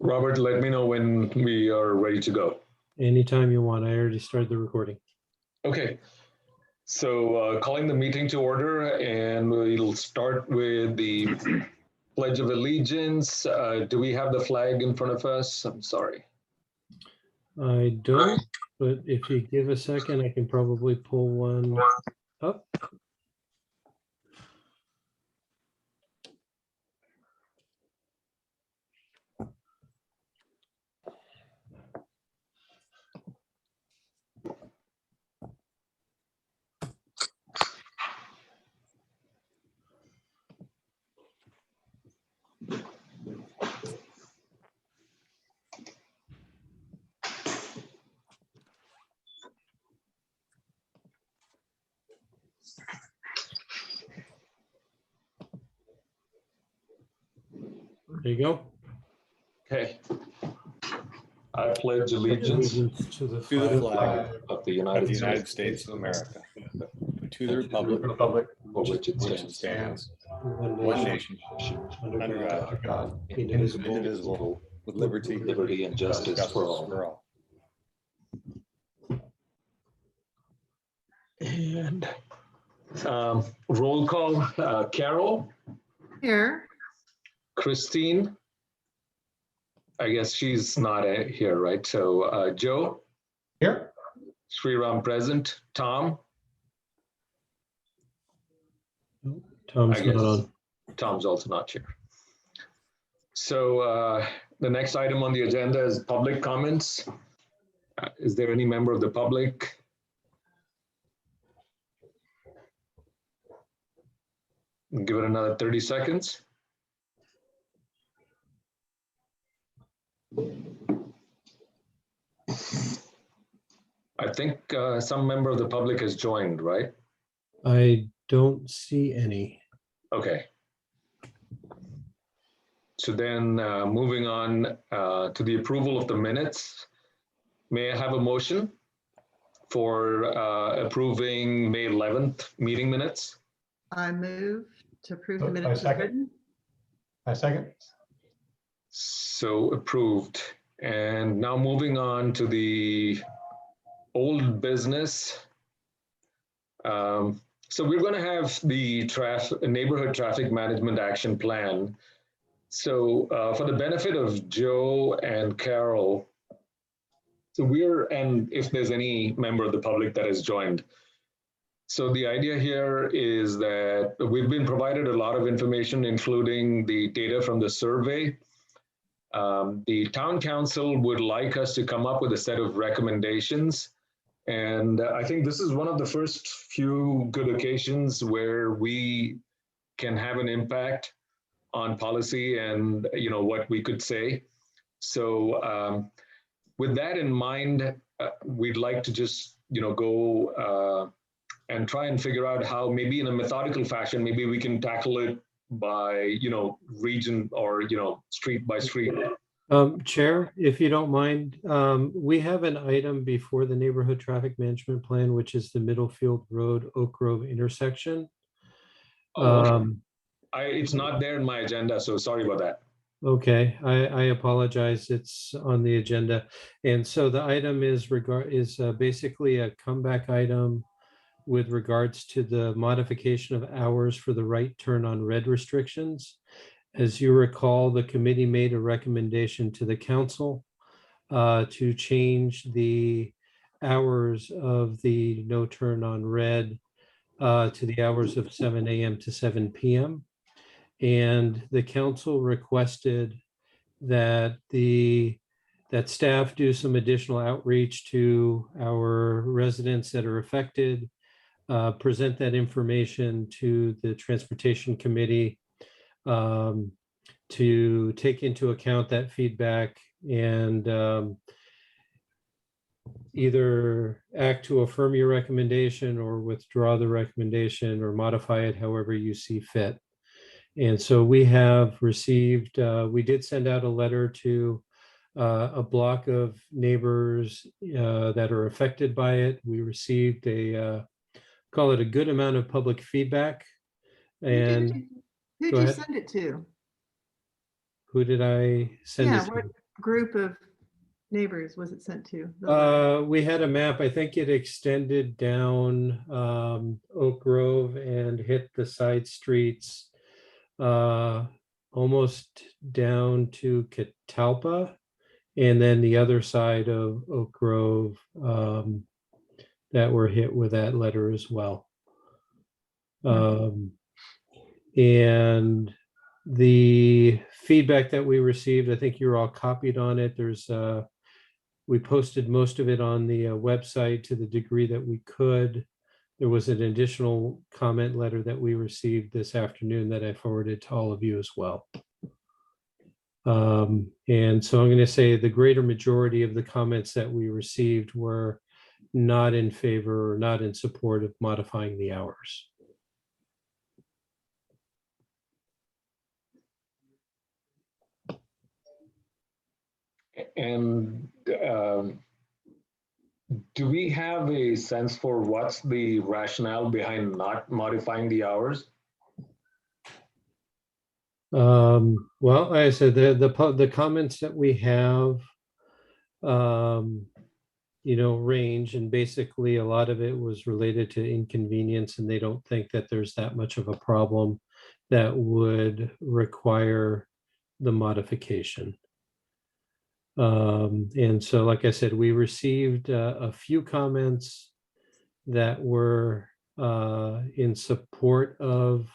Robert, let me know when we are ready to go. Anytime you want. I already started the recording. Okay, so calling the meeting to order, and we'll start with the Pledge of Allegiance. Do we have the flag in front of us? I'm sorry. I don't, but if you give a second, I can probably pull one up. There you go. Okay. I pledge allegiance To the flag of the of the United United States States of America, to and the republic for which it which it stands, stands, one nation, under God, indivisible, with liberty and justice for all. And roll call, Carol, Here. Christine. I guess she's not here, right? So Joe? Here. Sriram present. Tom? Tom's not on. Tom's also not here. So the next item on the agenda is public comments. Is there any member of the public? Give it another 30 seconds. I think some member of the public has joined, right? I don't see any. Okay. So then moving on to the approval of the minutes. May I have a motion for approving May 11th meeting minutes? I move to approve the I minutes as second. written. I second. So approved. And now moving on to the old business. So we're going to have the neighborhood traffic management action plan. So for the benefit of Joe and Carol, so and if there's any member of the public that has joined. So the idea here is that we've been provided a lot of information, including the data from the survey. The town council would like us to come up with a set of recommendations. And I think this is one of the first few good occasions where we can have an impact on policy and what we could say. So with that in mind, we'd like to just go and try and figure out how maybe in a methodical fashion, maybe we can tackle it by region or street by street. Chair, if you don't mind, we have an item before the neighborhood traffic management plan, which is the Middlefield Road Oak Grove intersection. It's not there in my agenda, so sorry about that. Okay, I apologize. It's on the agenda. And so the item is basically a comeback item with regards to the modification of hours for the right turn on red restrictions. As you recall, the committee made a recommendation to the council to change the hours of the no turn on red to the hours of 7 a.m. to 7 p.m. And the council requested that that staff do some additional outreach to our residents that are affected, present that information to the Transportation Committee to take into account that feedback and either act to affirm your recommendation or withdraw the recommendation or modify it however you see fit. And so we have received, we did send out a letter to a block of neighbors that are affected by it. We received call it a good amount of public feedback. And who did you send it to? who did I send it to? group of neighbors was it sent to? The letter? We had a map. I think it extended down Oak Grove and hit the side streets almost down to Catalpa, and then the other side of Oak Grove that were hit with that letter as well. And the feedback that we received, I think you're all copied on it. There's we posted most of it on the website to the degree that we could. There was an additional comment letter that we received this afternoon that I forwarded to all of you as well. And so I'm going to say the greater majority of the comments that we received were not in favor or not in support of modifying the hours. And do we have a sense for what's the rationale behind not modifying the hours? Well, like I said, the comments that we have, range, and basically a lot of it was related to inconvenience, and they don't think that there's that much of a problem that would require the modification. And so, like I said, we received a few comments that were in support of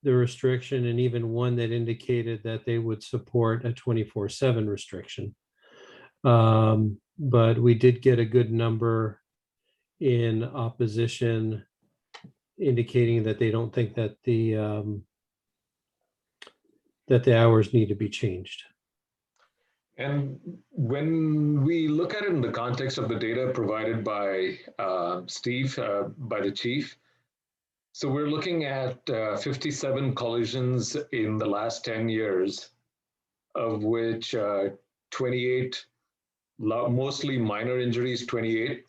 the restriction, and even one that indicated that they would support a 24/7 restriction. But we did get a good number in opposition, indicating that they don't think that the hours need to be changed. And when we look at it in the context of the data provided by Steve, by the chief, so we're looking at 57 collisions in the last 10 years, of which 28, mostly minor injuries, 28.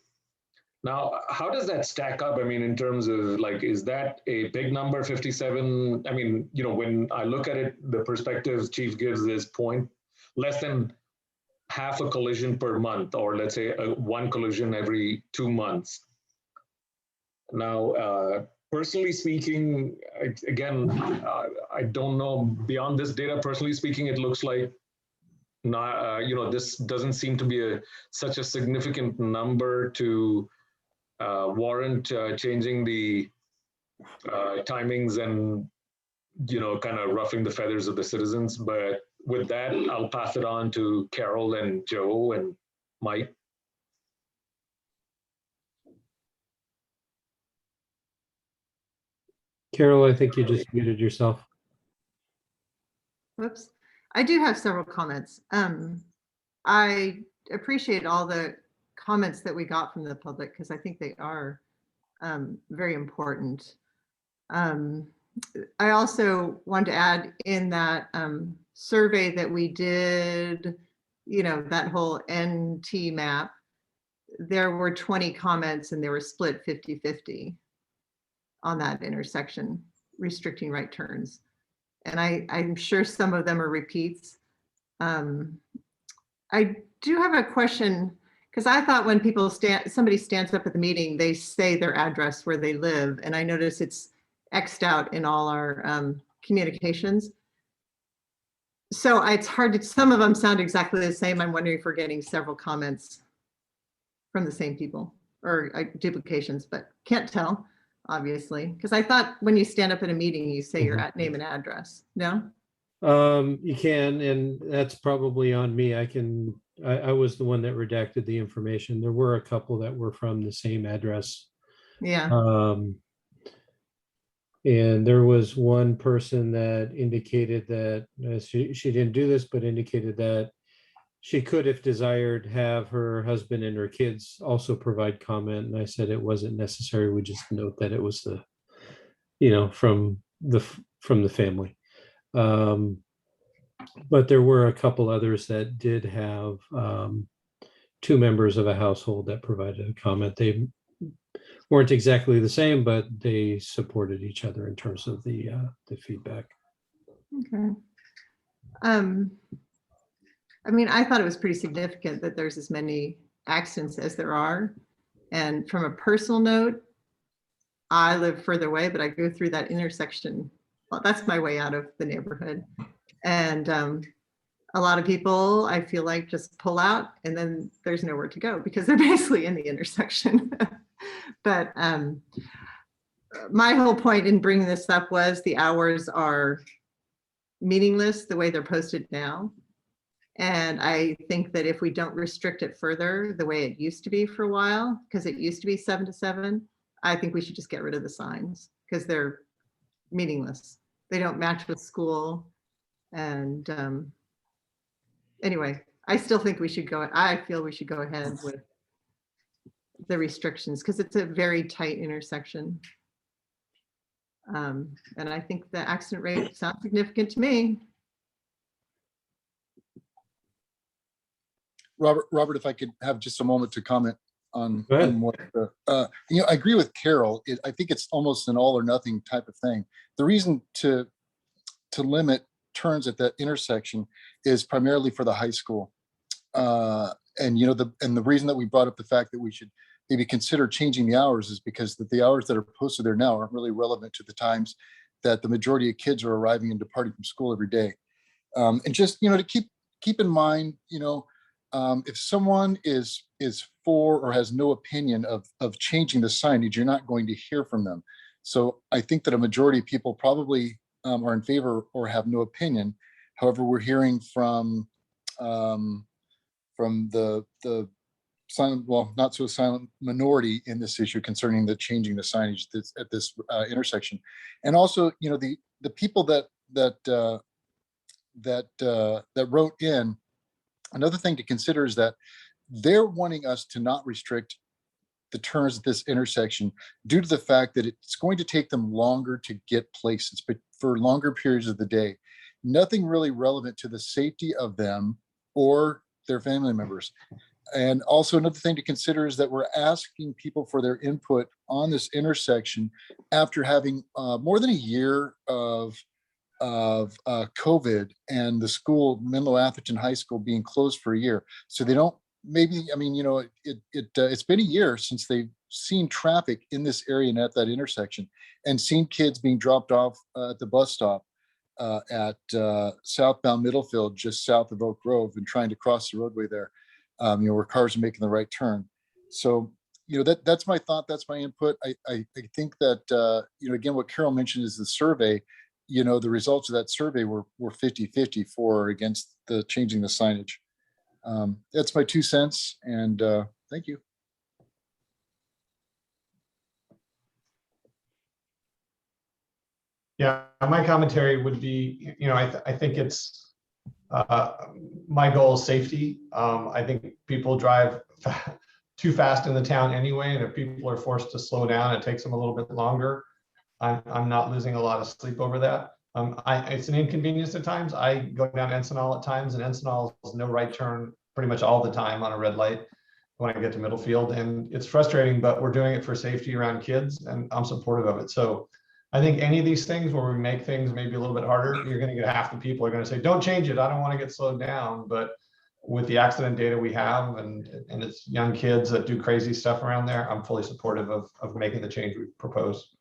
Now, how does that stack up? I mean, in terms of like, is that a big number, 57? I mean, when I look at it, the perspective Chief gives is less than half a collision per month, or let's say one collision every 2 months. Now, personally speaking, I don't know beyond this data. Personally speaking, it looks like this doesn't seem to be such a significant number to warrant changing the timings and kind of roughing the feathers of the citizens. But with that, I'll pass it on to Carol and Joe and Mike. Carol, I think you just muted yourself. Whoops. I do have several comments. I appreciate all the comments that we got from the public, because I think they are very important. I also want to add in that survey that we did, that whole NT map, there were 20 comments and they were split 50-50 on that intersection, restricting right turns. And I'm sure some of them are repeats. I do have a question, because I thought when somebody stands up at the meeting, they say their address where they live, and I notice it's X'd out in all our communications. So it's hard to, some of them sound exactly the same. I'm wondering if we're getting several comments from the same people or duplications, but can't tell, obviously. Because I thought when you stand up at a meeting, you say your name and address. No? You can, and that's probably on me. I was the one that redacted the information. There were a couple that were from the same address. Yeah. And there was one person that indicated that she didn't do this, but indicated that she could, if desired, have her husband and her kids also provide comment. And I said it wasn't necessary. We just note that it was from the family. But there were a couple others that did have two members of a household that provided a comment. They weren't exactly the same, but they supported each other in terms of the feedback. Okay. I mean, I thought it was pretty significant that there's as many accidents as there are. And from a personal note, I live further away, but I go through that intersection. Well, that's my way out of the neighborhood. And a lot of people, I feel like, just pull out and then there's nowhere to go because they're basically in the intersection. But my whole point in bringing this up was the hours are meaningless the way they're posted now. And I think that if we don't restrict it further the way it used to be for a while, because it used to be 7 to 7, I think we should just get rid of the signs because they're meaningless. They don't match with school. And anyway, I still think we should go, I feel we should go ahead with the restrictions because it's a very tight intersection. And I think the accident rate sounds significant to me. Robert, if I could have just a moment to comment on Go ahead. what, I agree with Carol. I think it's almost an all or nothing type of thing. The reason to limit turns at that intersection is primarily for the high school. And the reason that we brought up the fact that we should maybe consider changing the hours is because the hours that are posted there now aren't really relevant to the times that the majority of kids are arriving and departing from school every day. And just, to keep in mind, if someone is for or has no opinion of changing the signage, you're not going to hear from them. So I think that a majority of people probably are in favor or have no opinion. However, we're hearing from the silent, well, not so silent minority in this issue concerning the changing the signage at this intersection, and also the people that wrote in. Another thing to consider is that they're wanting us to not restrict the turns at this intersection due to the fact that it's going to take them longer to get places, but for longer periods of the day. Nothing really relevant to the safety of them or their family members. And also another thing to consider is that we're asking people for their input on this intersection after having more than a year of COVID and the school, Menlo Atherton High School, being closed for a year. So they don't, it's been a year since they've seen traffic in this area and at that intersection, and seen kids being dropped off at the bus stop at southbound Middlefield, just south of Oak Grove, and trying to cross the roadway there, where cars are making the right turn. So, that's my thought. That's my input. I think that, again, what Carol mentioned is the survey. The results of that survey were 50-50 for or against the changing the signage. That's my 2 cents, and thank you. Yeah, my commentary would be, I think it's, my goal is safety. I think people drive too fast in the town anyway, and if people are forced to slow down, it takes them a little bit longer. I'm not losing a lot of sleep over that. It's an inconvenience at times. I go down Encinal at times, and Encinal is no right turn pretty much all the time on a red light when I get to Middlefield, and it's frustrating, but we're doing it for safety around kids, and I'm supportive of it. So I think any of these things where we make things maybe a little bit harder, you're going to get half the people are going to say, don't change it. I don't want to get slowed down. But with the accident data we have, and it's young kids that do crazy stuff around there, I'm fully supportive of making the change we propose.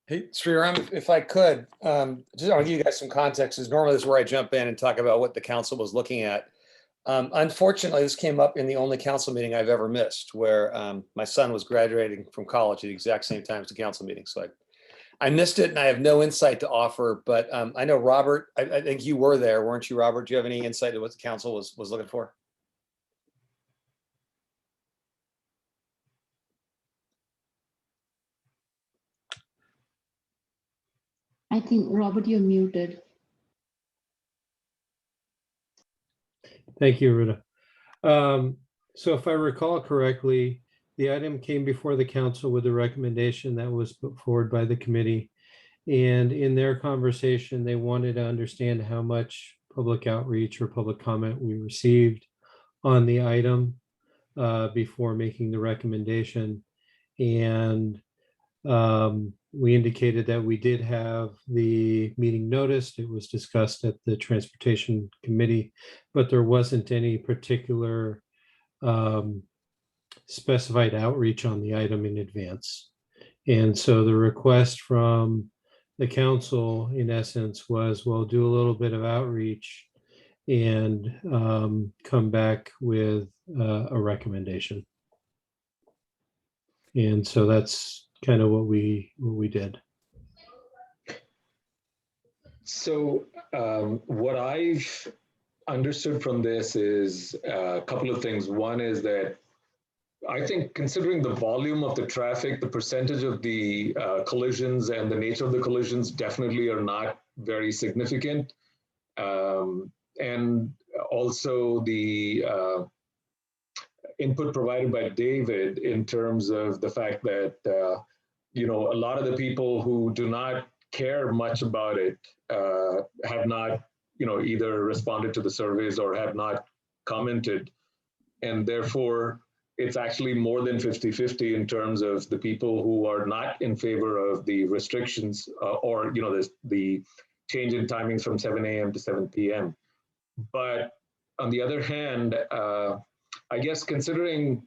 Hey, Sriram, if I could, just I'll give you guys some context. Is normally this is where I jump in and talk about what the council was looking at. Unfortunately, this came up in the only council meeting I've ever missed, where my son was graduating from college at the exact same time as the council meeting. So I missed it, and I have no insight to offer. But I know Robert. I think you were there, weren't you, Robert? Do you have any insight to what the council was looking for? I think, Robert, you're muted. Thank you, Rita. So if I recall correctly, the item came before the council with a recommendation that was put forward by the committee. And in their conversation, they wanted to understand how much public outreach or public comment we received on the item before making the recommendation. And we indicated that we did have the meeting noticed. It was discussed at the Transportation Committee, but there wasn't any particular specified outreach on the item in advance. And so the request from the council, in essence, was, well, do a little bit of outreach and come back with a recommendation. And so that's kind of what we did. So what I've understood from this is a couple of things. One is that I think considering the volume of the traffic, the percentage of the collisions and the nature of the collisions definitely are not very significant. And also the input provided by David in terms of the fact that, a lot of the people who do not care much about it have not, either responded to the surveys or have not commented. And therefore, it's actually more than 50-50 in terms of the people who are not in favor of the restrictions or, the change in timings from 7 a.m. to 7 p.m. But on the other hand, I guess considering,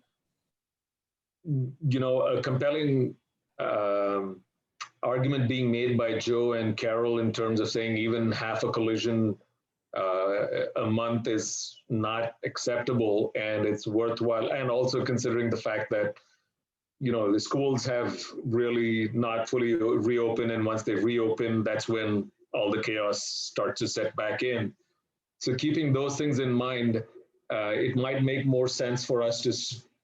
a compelling argument being made by Joe and Carol in terms of saying even half a collision a month is not acceptable and it's worthwhile, and also considering the fact that the schools have really not fully reopened, and once they reopen, that's when all the chaos starts to set back in. So keeping those things in mind, it might make more sense for us to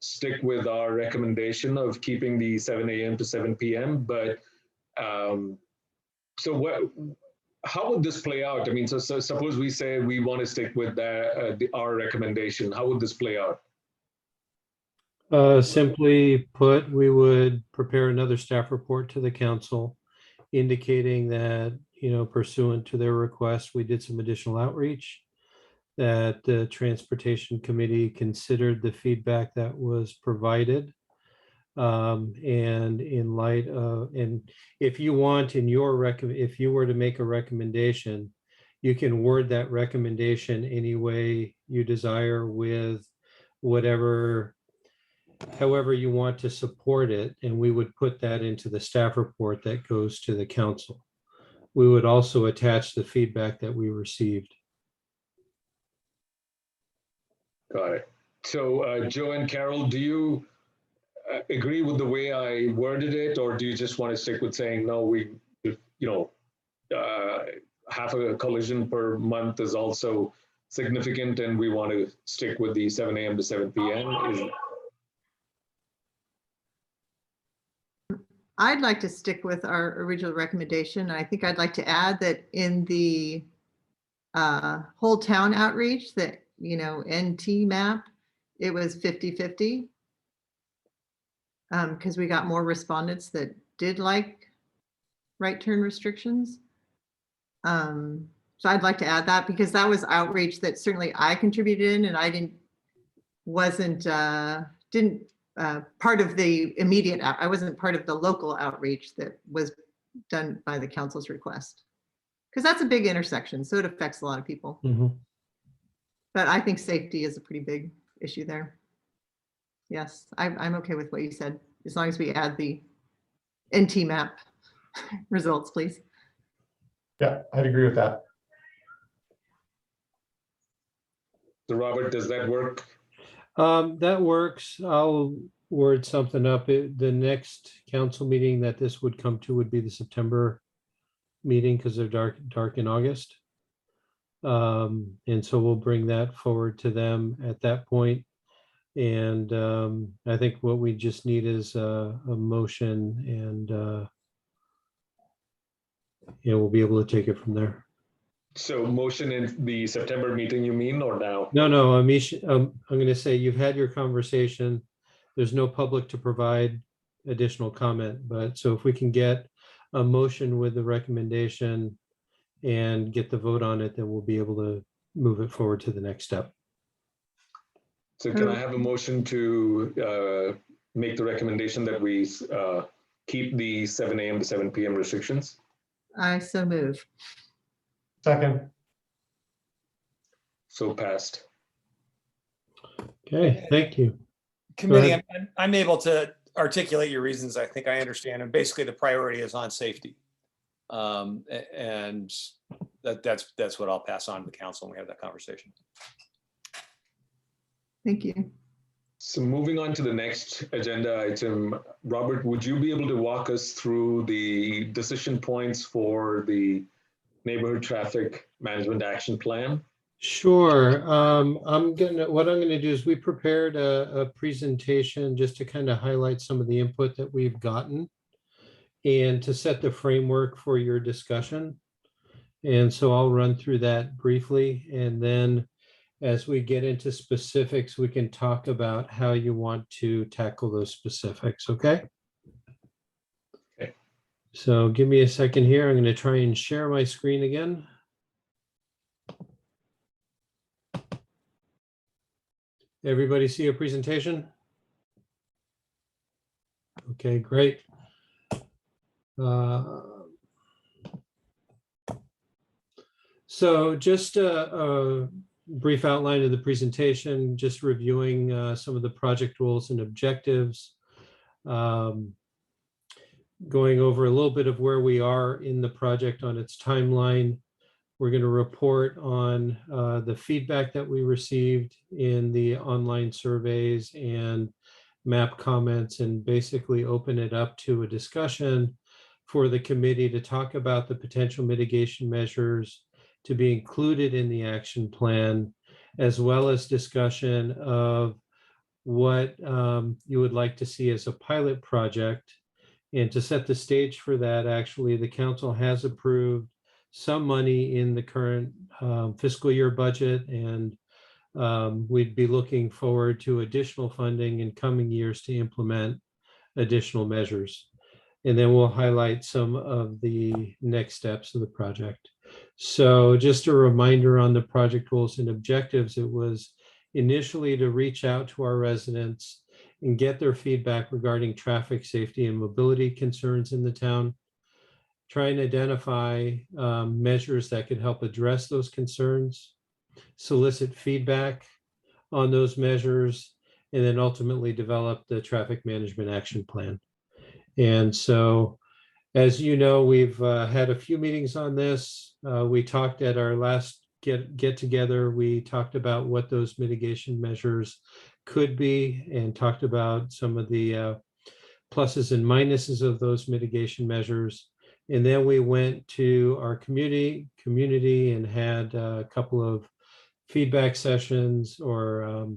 stick with our recommendation of keeping the 7 a.m. to 7 p.m. But how would this play out? I mean, so suppose we say we want to stick with our recommendation. How would this play out? Simply put, we would prepare another staff report to the council indicating that, pursuant to their request, we did some additional outreach, that the Transportation Committee considered the feedback that was provided. And in light of, and if you want in your if you were to make a recommendation, you can word that recommendation any way you desire with however you want to support it. And we would put that into the staff report that goes to the council. We would also attach the feedback that we received. Got it. So Joe and Carol, do you agree with the way I worded it, or do you just want to stick with saying, no, half a collision per month is also significant and we want to stick with the 7 a.m. to 7 p.m.? I'd like to stick with our original recommendation. I think I'd like to add that in the whole town outreach, that, NT map, it was 50-50. Because we got more respondents that did like right turn restrictions. So I'd like to add that, because that was outreach that certainly I contributed in, and I wasn't part of the immediate, I wasn't part of the local outreach that was done by the council's request. Because that's a big intersection, so it affects a lot of people. Mm-hmm. But I think safety is a pretty big issue there. Yes, I'm okay with what you said, as long as we add the NT map results, please. Yeah, I'd agree with that. So Robert, does that work? That works. I'll word something up. The next council meeting that this would come to would be the September meeting, because they're dark in August. And so we'll bring that forward to them at that point. And I think what we just need is a motion, and we'll be able to take it from there. So motion in the September meeting, you mean, or now? No, Amish, I'm going to say you've had your conversation. There's no public to provide additional comment, but so if we can get a motion with the recommendation and get the vote on it, then we'll be able to move it forward to the next step. So can I have a motion to make the recommendation that we keep the 7 a.m. to 7 p.m. restrictions. I so move. Second. So passed. Okay, thank you. Committee, ahead. I'm able to articulate your reasons. I think I understand. And basically the priority is on safety. And that's what I'll pass on to the council when we have that conversation. Thank you. So moving on to the next agenda item, Robert, would you be able to walk us through the decision points for the neighborhood traffic management action plan? Sure. What I'm gonna do is we prepared a presentation just to kind of highlight some of the input that we've gotten and to set the framework for your discussion. And so I'll run through that briefly, and then as we get into specifics, we can talk about how you want to tackle those specifics, okay? Okay. So give me a second here. I'm going to try and share my screen again. Everybody see a presentation? Okay, great. So just a brief outline of the presentation, just reviewing some of the project goals and objectives, going over a little bit of where we are in the project on its timeline. We're going to report on the feedback that we received in the online surveys and map comments, and basically open it up to a discussion for the committee to talk about the potential mitigation measures to be included in the action plan, as well as discussion of what you would like to see as a pilot project. And to set the stage for that, actually, the council has approved some money in the current fiscal year budget, and we'd be looking forward to additional funding in coming years to implement additional measures. And then we'll highlight some of the next steps of the project. So just a reminder on the project goals and objectives, it was initially to reach out to our residents and get their feedback regarding traffic safety and mobility concerns in the town, try and identify measures that could help address those concerns, solicit feedback on those measures, and then ultimately develop the traffic management action plan. And so, as you know, we've had a few meetings on this. We talked at our last get together, we talked about what those mitigation measures could be and talked about some of the pluses and minuses of those mitigation measures. And then we went to our community and had a couple of feedback sessions or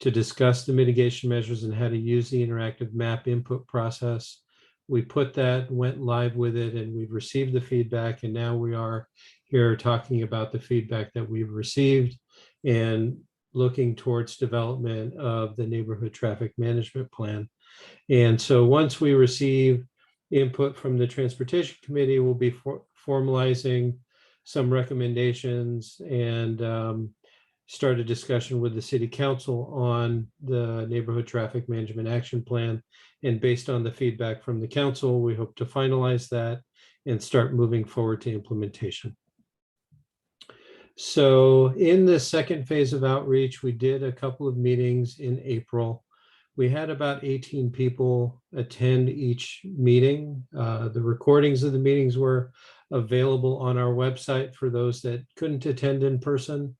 to discuss the mitigation measures and how to use the interactive map input process. We put that, went live with it, and we've received the feedback. And now we are here talking about the feedback that we've received and looking towards development of the neighborhood traffic management plan. And so once we receive input from the Transportation Committee, we'll be formalizing some recommendations and start a discussion with the City Council on the Neighborhood Traffic Management Action Plan. And based on the feedback from the council, we hope to finalize that and start moving forward to implementation. So in the second phase of outreach, we did a couple of meetings in April. We had about 18 people attend each meeting. The recordings of the meetings were available on our website for those that couldn't attend in person.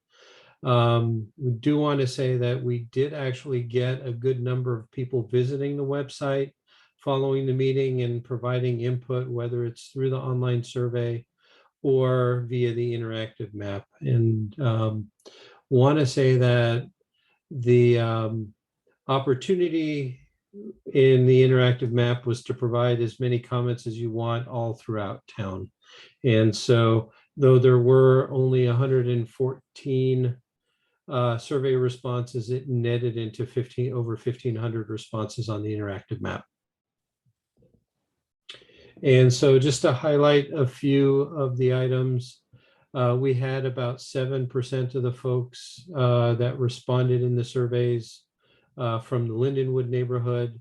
We do want to say that we did actually get a good number of people visiting the website following the meeting and providing input, whether it's through the online survey or via the interactive map. And want to say that the opportunity in the interactive map was to provide as many comments as you want all throughout town. And so though there were only 114 survey responses, it netted into over 1,500 responses on the interactive map. And so just to highlight a few of the items, we had about 7% of the folks that responded in the surveys from the Lindenwood neighborhood.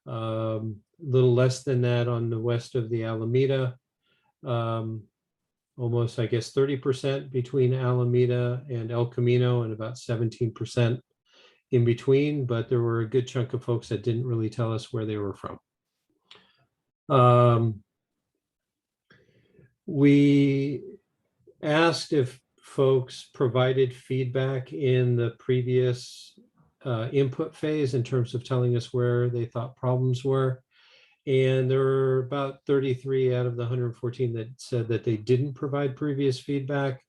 Little less than that on the west of the Alameda. Almost, I guess, 30% between Alameda and El Camino, and about 17% in between, but there were a good chunk of folks that didn't really tell us where they were from. We asked if folks provided feedback in the previous input phase in terms of telling us where they thought problems were. And there were about 33 out of the 114 that said that they didn't provide previous feedback.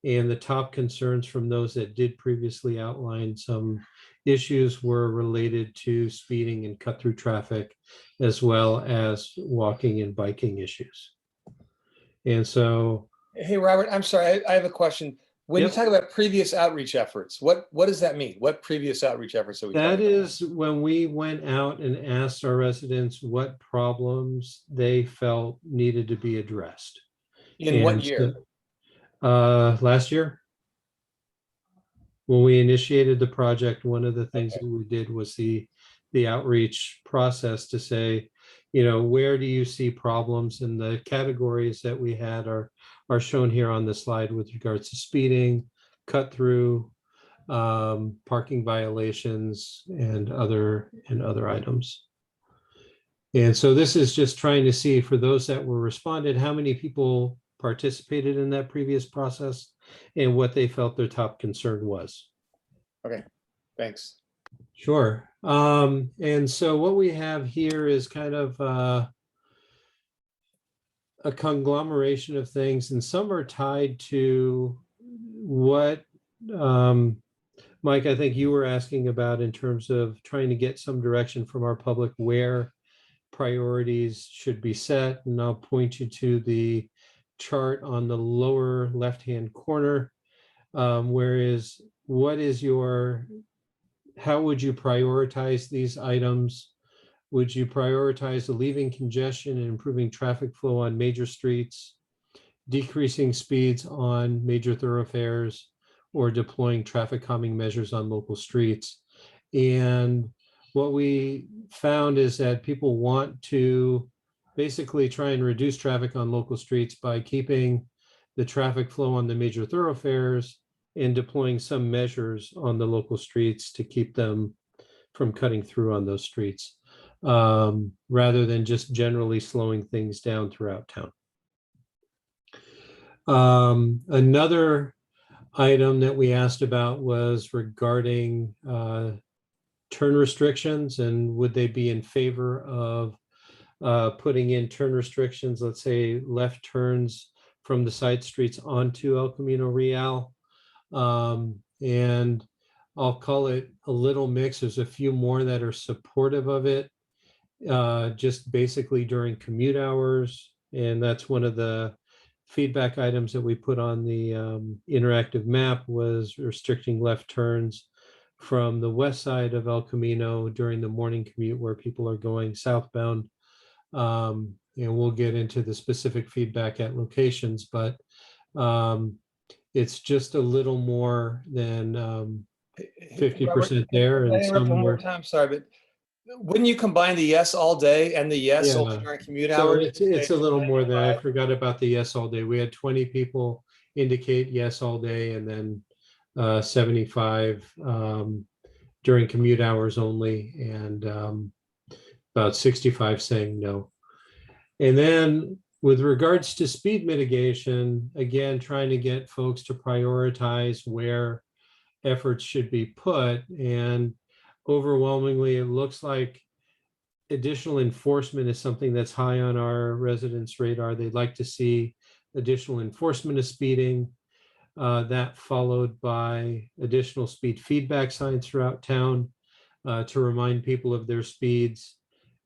And the top concerns from those that did previously outline some issues were related to speeding and cut through traffic, as well as walking and biking issues. And so, Hey, Robert, I'm sorry, I have a question. When Yep. you talk about previous outreach efforts, what does that mean? What previous outreach efforts are we talking that about? is when we went out and asked our residents what problems they felt needed to be addressed. In what And year? Last year. When we initiated the project, one of the things that we did was the outreach process to say, you know, where do you see problems? And the categories that we had are shown here on the slide with regards to speeding, cut through, parking violations, and other items. And so this is just trying to see, for those that were responded, how many people participated in that previous process and what they felt their top concern was. Okay, thanks. Sure. And so what we have here is kind of a conglomeration of things, and some are tied to what, Mike, I think you were asking about in terms of trying to get some direction from our public where priorities should be set. And I'll point you to the chart on the lower left-hand corner, whereas how would you prioritize these items? Would you prioritize alleviating congestion and improving traffic flow on major streets, decreasing speeds on major thoroughfares, or deploying traffic calming measures on local streets? And what we found is that people want to basically try and reduce traffic on local streets by keeping the traffic flow on the major thoroughfares and deploying some measures on the local streets to keep them from cutting through on those streets, rather than just generally slowing things down throughout town. Another item that we asked about was regarding turn restrictions, and would they be in favor of putting in turn restrictions, let's say left turns from the side streets onto El Camino Real. And I'll call it a little mix. There's a few more that are supportive of it, just basically during commute hours. And that's one of the feedback items that we put on the interactive map, was restricting left turns from the west side of El Camino during the morning commute where people are going southbound. And we'll get into the specific feedback at locations, but it's just a little more than 50% there. And some one more more. time, sorry, but wouldn't you combine the yes all day and the yes only during commute So hours? it's a little more than, I forgot about the yes all day. We had 20 people indicate yes all day, and then 75 during commute hours only, and about 65 saying no. And then with regards to speed mitigation, again, trying to get folks to prioritize where efforts should be put. And overwhelmingly, it looks like additional enforcement is something that's high on our residents' radar. They'd like to see additional enforcement of speeding, that followed by additional speed feedback signs throughout town to remind people of their speeds,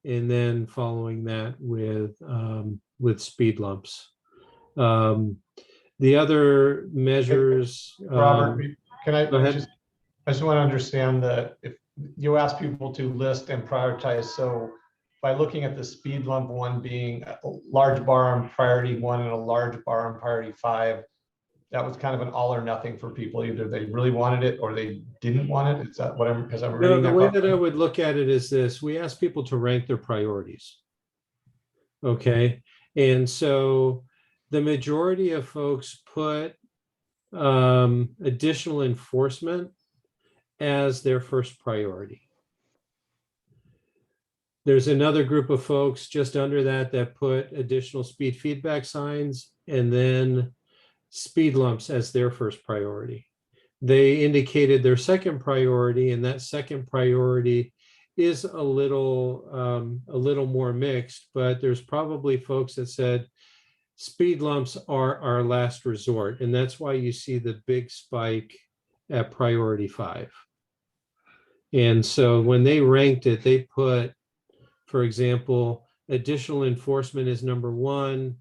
and then following that with speed lumps. The other measures. Robert, can I go ahead. I just want to understand that if you ask people to list and prioritize, so by looking at the speed lump one being a large bar on priority 1 and a large bar on priority 5, that was kind of an all or nothing for people. Either they really wanted it or they didn't want it. Is that what I'm, because I'm No, reading the that? way that I would look at it is this: we ask people to rank their priorities. Okay, and so the majority of folks put additional enforcement as their first priority. There's another group of folks just under that that put additional speed feedback signs and then speed lumps as their first priority. They indicated their second priority, and that second priority is a little more mixed, but there's probably folks that said speed lumps are our last resort. And that's why you see the big spike at priority 5. And so when they ranked it, they put, for example, additional enforcement is number 1,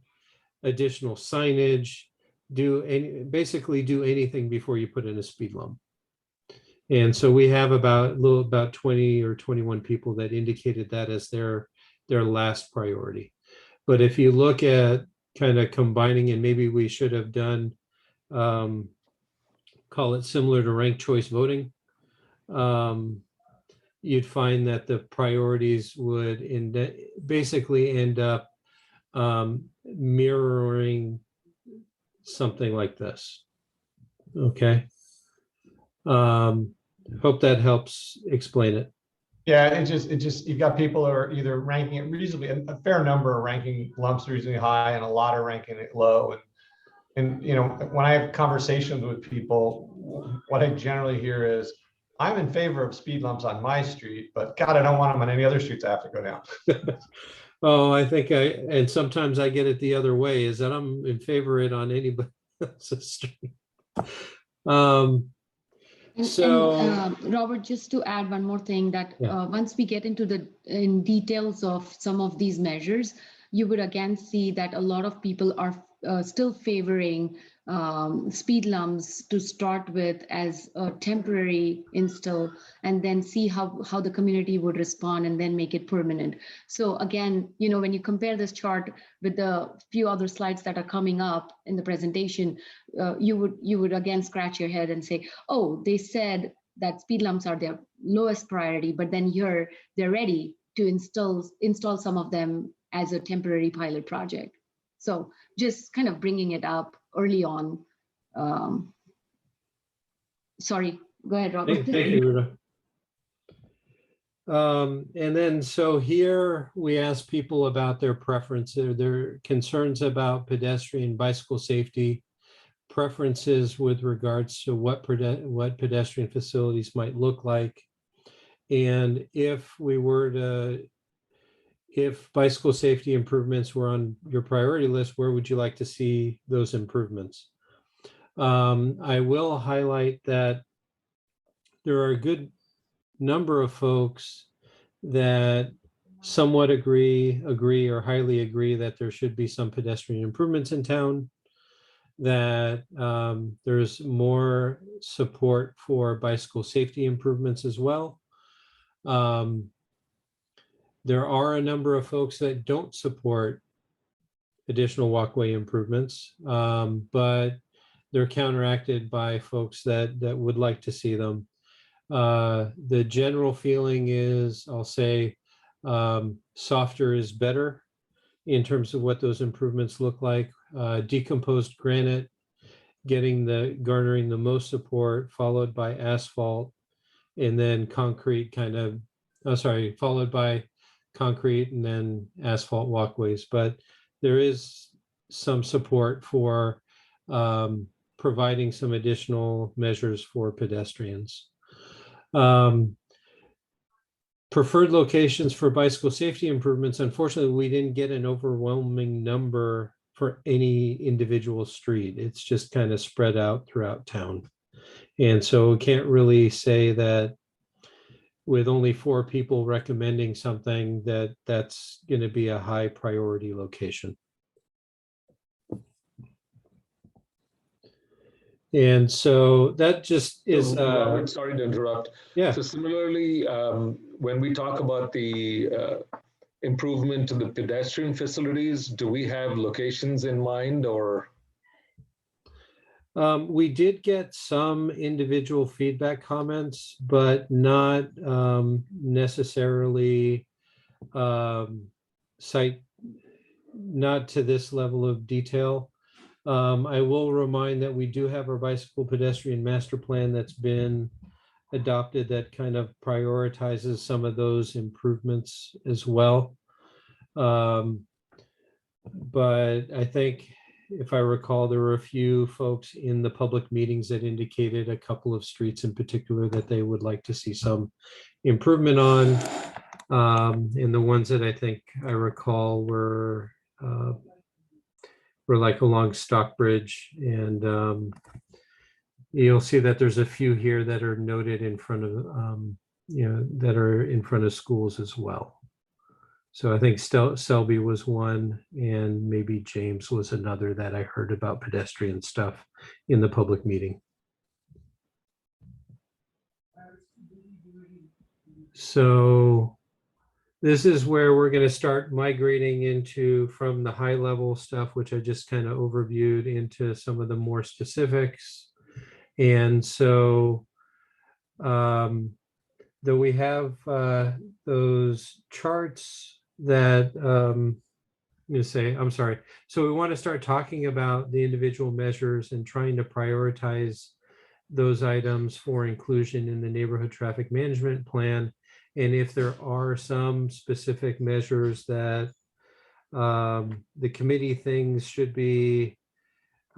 additional signage, basically do anything before you put in a speed lump. And so we have about 20 or 21 people that indicated that as their last priority. But if you look at kind of combining, and maybe we should have done, call it similar to ranked choice voting, you'd find that the priorities would basically end up mirroring something like this. Okay. Hope that helps explain it. Yeah, it just you've got people who are either ranking it reasonably, a fair number are ranking lumps reasonably high, and a lot are ranking it low. And you know, when I have conversations with people, what I generally hear is, I'm in favor of speed lumps on my street, but God, I don't want them on any other streets I have to go down. Oh, I think and sometimes I get it the other way, is that I'm in favor of it on anybody else's street. Robert, just to add one more thing, that once we get into the details of some of these measures, you would again see that a lot of people are still favoring speed lumps to start with as a temporary install, and then see how the community would respond and then make it permanent. So again, you know, when you compare this chart with the few other slides that are coming up in the presentation, you would again scratch your head and say, oh, they said that speed lumps are their lowest priority, but then here they're ready to install some of them as a temporary pilot project. So just kind of bringing it up early on. Sorry, go ahead, Robert. Thank you, Ruta. And then so here we ask people about their preferences, their concerns about pedestrian bicycle safety, preferences with regards to what pedestrian facilities might look like. And if bicycle safety improvements were on your priority list, where would you like to see those improvements? I will highlight that there are a good number of folks that somewhat agree or highly agree that there should be some pedestrian improvements in town, that there's more support for bicycle safety improvements as well. There are a number of folks that don't support additional walkway improvements, but they're counteracted by folks that would like to see them. The general feeling is, I'll say, softer is better in terms of what those improvements look like. Decomposed granite garnering the most support, followed by asphalt, and then concrete followed by concrete and then asphalt walkways. But there is some support for providing some additional measures for pedestrians. Preferred locations for bicycle safety improvements. Unfortunately, we didn't get an overwhelming number for any individual street. It's just kind of spread out throughout town. And so we can't really say that with only 4 people recommending something that's going to be a high priority location. And so that just is. Sorry to interrupt. Yeah. So similarly, when we talk about the improvement to the pedestrian facilities, do we have locations in mind, or? We did get some individual feedback comments, but not necessarily not to this level of detail. I will remind that we do have our bicycle pedestrian master plan that's been adopted that kind of prioritizes some of those improvements as well. But I think, if I recall, there were a few folks in the public meetings that indicated a couple of streets in particular that they would like to see some improvement on. And the ones that I think I recall were like along Stockbridge, and you'll see that there's a few here that are noted in front of, that are in front of schools as well. So I think Selby was one, and maybe James was another that I heard about pedestrian stuff in the public meeting. So this is where we're going to start migrating into, from the high level stuff, which I just kind of overviewed, into some of the more specifics. And so though we have those charts that I'm sorry. So we want to start talking about the individual measures and trying to prioritize those items for inclusion in the neighborhood traffic management plan. And if there are some specific measures that the committee thinks should be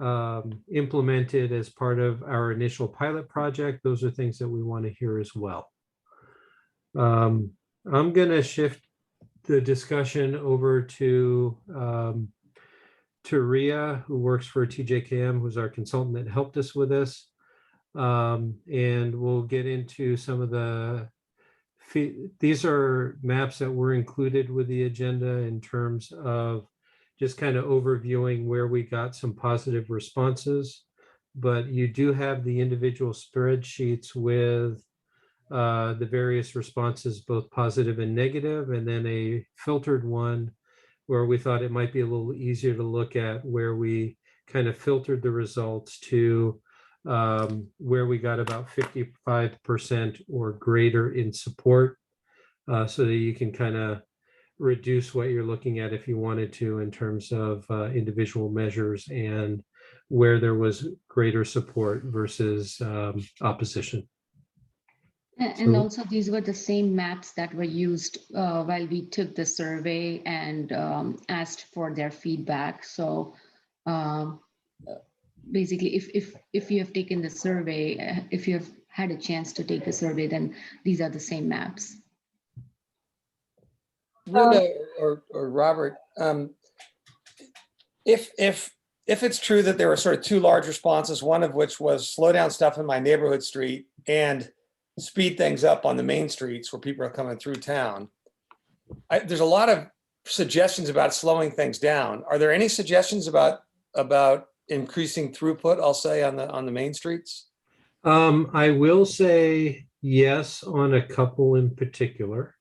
implemented as part of our initial pilot project, those are things that we want to hear as well. I'm going to shift the discussion over to Ria, who works for TJKM, who's our consultant that helped us with this. And we'll get into some of the, these are maps that were included with the agenda in terms of just kind of overviewing where we got some positive responses. But you do have the individual spreadsheets with the various responses, both positive and negative, and then a filtered one where we thought it might be a little easier to look at, where we kind of filtered the results to where we got about 55% or greater in support, so that you can kind of reduce what you're looking at if you wanted to in terms of individual measures and where there was greater support versus opposition. And also, these were the same maps that were used while we took the survey and asked for their feedback. So basically, if you have taken the survey, if you have had a chance to take the survey, then these are the same maps. Linda or Robert, if it's true that there were sort of two large responses, one of which was slow down stuff in my neighborhood street and speed things up on the main streets where people are coming through town, there's a lot of suggestions about slowing things down. Are there any suggestions about increasing throughput, I'll say, on the main streets? I will say yes on a couple in particular.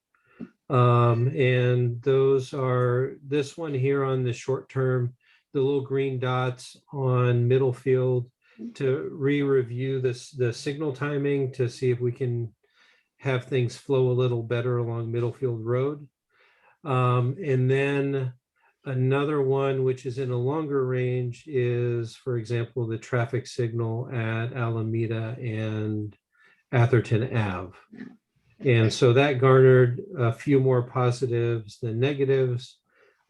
And those are this one here on the short term, the little green dots on Middlefield, to re-review the signal timing to see if we can have things flow a little better along Middlefield Road. And then another one, which is in a longer range, is, for example, the traffic signal at Alameda and Atherton Ave. And so that garnered a few more positives than negatives.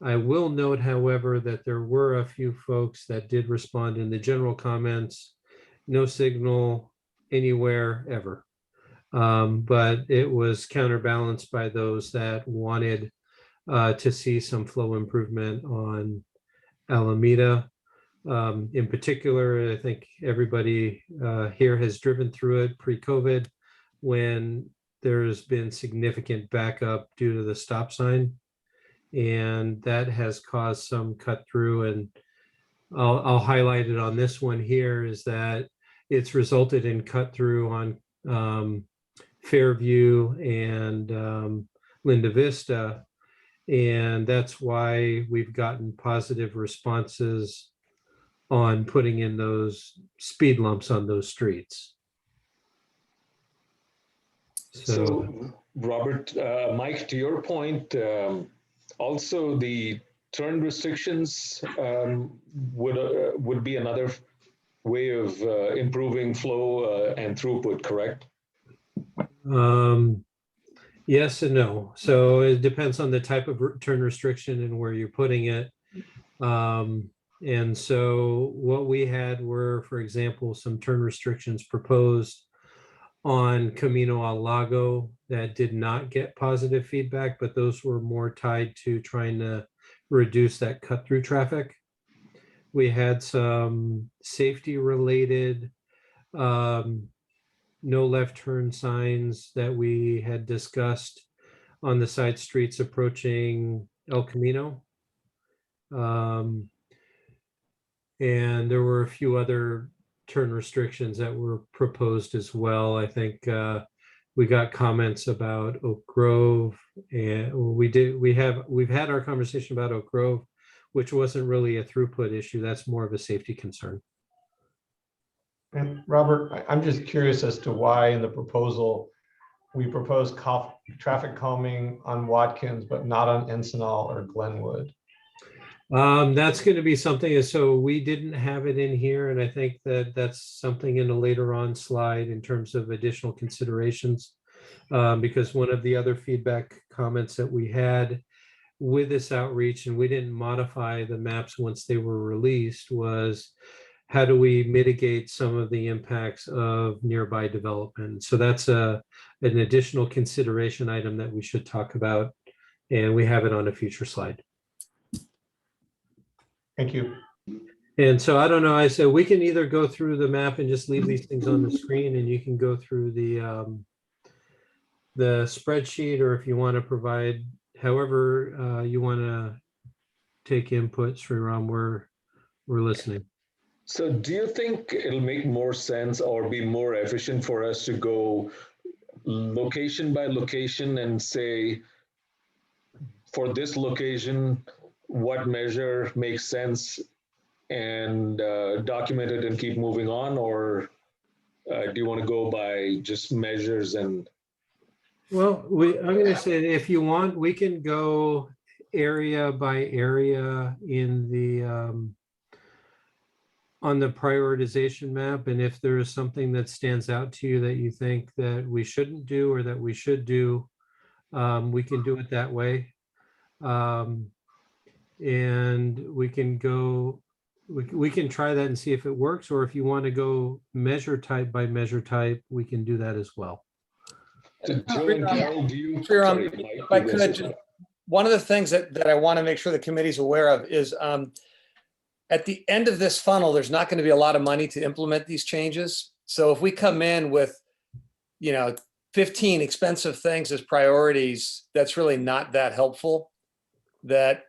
I will note, however, that there were a few folks that did respond in the general comments, no signal anywhere ever. But it was counterbalanced by those that wanted to see some flow improvement on Alameda. In particular, I think everybody here has driven through it pre-COVID, when there's been significant backup due to the stop sign. And that has caused some cut through, and I'll highlight it on this one here, is that it's resulted in cut through on Fairview and Linda Vista. And that's why we've gotten positive responses on putting in those speed lumps on those streets. So Robert, Mike, to your point, also the turn restrictions would be another way of improving flow and throughput, correct? Yes and no. So it depends on the type of turn restriction and where you're putting it. And so what we had were, for example, some turn restrictions proposed on Camino al Lago that did not get positive feedback, but those were more tied to trying to reduce that cut through traffic. We had some safety related no left turn signs that we had discussed on the side streets approaching El Camino. And there were a few other turn restrictions that were proposed as well. I think we got comments about Oak Grove, and we've had our conversation about Oak Grove, which wasn't really a throughput issue. That's more of a safety concern. And Robert, I'm just curious as to why in the proposal we propose traffic calming on Watkins, but not on Encinal or Glenwood. That's going to be something, so we didn't have it in here, and I think that that's something in a later on slide in terms of additional considerations, because one of the other feedback comments that we had with this outreach, and we didn't modify the maps once they were released, was how do we mitigate some of the impacts of nearby development? So that's an additional consideration item that we should talk about, and we have it on a future slide. Thank you. And so I don't know, I said we can either go through the map and just leave these things on the screen, and you can go through the spreadsheet, or if you want to provide, however you want to take input, Sriram, we're listening. So do you think it'll make more sense or be more efficient for us to go location by location and say, for this location, what measure makes sense, and document it and keep moving on? Or do you want to go by just measures? And well, I'm going to say, if you want, we can go area by area in the on the prioritization map, and if there is something that stands out to you that you think that we shouldn't do or that we should do, we can do it that way. And we can go, we can try that and see if it works, or if you want to go measure type by measure type, we can do that as well. Joe and Carol, do you? If I could, one of the things that I want to make sure the committee's aware of is at the end of this funnel, there's not going to be a lot of money to implement these changes. So if we come in with, 15 expensive things as priorities, that's really not that helpful. That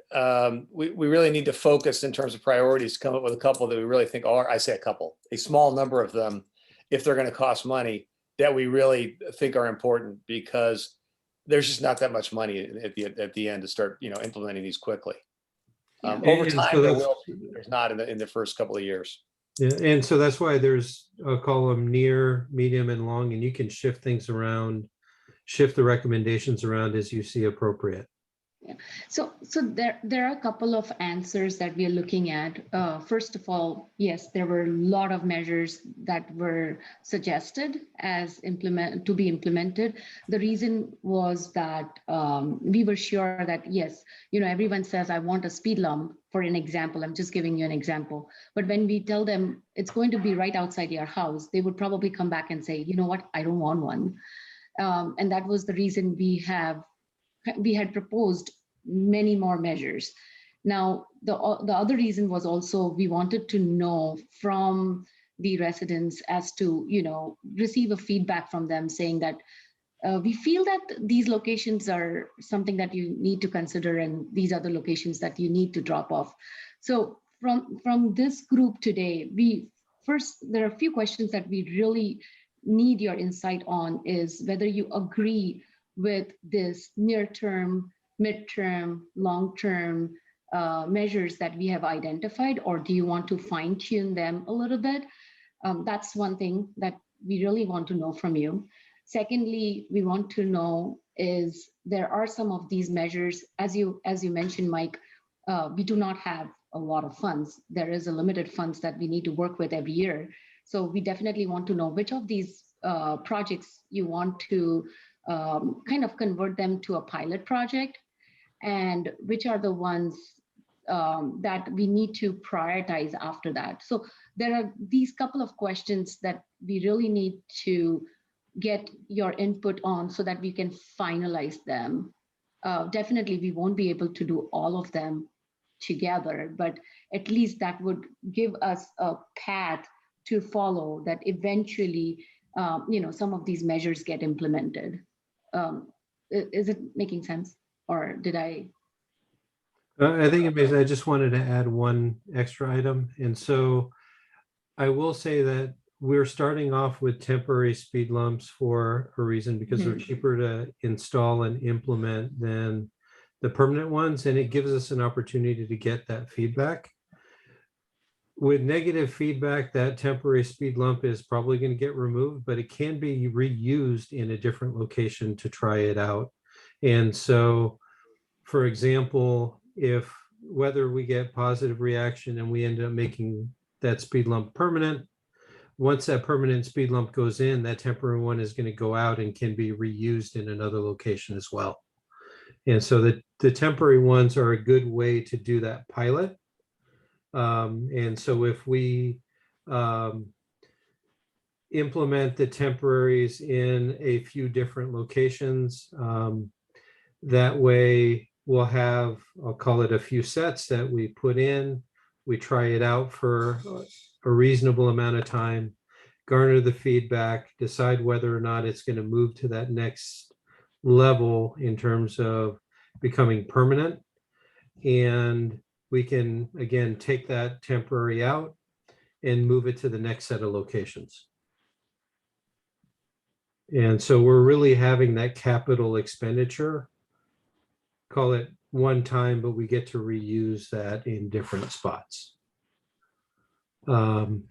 we really need to focus in terms of priorities, come up with a couple that we really think are, I say a couple, a small number of them, if they're going to cost money, that we really think are important, because there's just not that much money at the end to start, implementing these quickly. Over time, so there's not in the first couple of years. Yeah, and so that's why there's a column near, medium, and long, and you can shift things around, shift the recommendations around as you see appropriate. Yeah. So there are a couple of answers that we are looking at. First of all, yes, there were a lot of measures that were suggested as to be implemented. The reason was that we were sure that, yes, everyone says, I want a speed lump, for an example. I'm just giving you an example. But when we tell them it's going to be right outside your house, they would probably come back and say, you know what, I don't want one. And that was the reason we had proposed many more measures. Now, the other reason was also we wanted to know from the residents as to, receive a feedback from them saying that we feel that these locations are something that you need to consider, and these are the locations that you need to drop off. So from this group today, there are a few questions that we really need your insight on, is whether you agree with this near-term, mid-term, long-term measures that we have identified, or do you want to fine tune them a little bit? That's one thing that we really want to know from you. Secondly, we want to know is there are some of these measures, as you mentioned, Mike, we do not have a lot of funds. There is a limited funds that we need to work with every year. So we definitely want to know which of these projects you want to kind of convert them to a pilot project, and which are the ones that we need to prioritize after that. So there are these couple of questions that we really need to get your input on so that we can finalize them. Definitely, we won't be able to do all of them together, but at least that would give us a path to follow that eventually, some of these measures get implemented. Is it making sense, or did I? I think it makes, I just wanted to add one extra item. And so I will say that we're starting off with temporary speed lumps for a reason, because they're cheaper to install and implement than the permanent ones. And it gives us an opportunity to get that feedback. With negative feedback, that temporary speed lump is probably going to get removed, but it can be reused in a different location to try it out. And so, for example, if whether we get positive reaction and we end up making that speed lump permanent, once that permanent speed lump goes in, that temporary one is going to go out and can be reused in another location as well. And so the temporary ones are a good way to do that pilot. And so if we implement the temporaries in a few different locations, that way we'll have, I'll call it a few sets that we put in, we try it out for a reasonable amount of time, garner the feedback, decide whether or not it's going to move to that next level in terms of becoming permanent. And we can, again, take that temporary out and move it to the next set of locations. And so we're really having that capital expenditure, call it one time, but we get to reuse that in different spots. And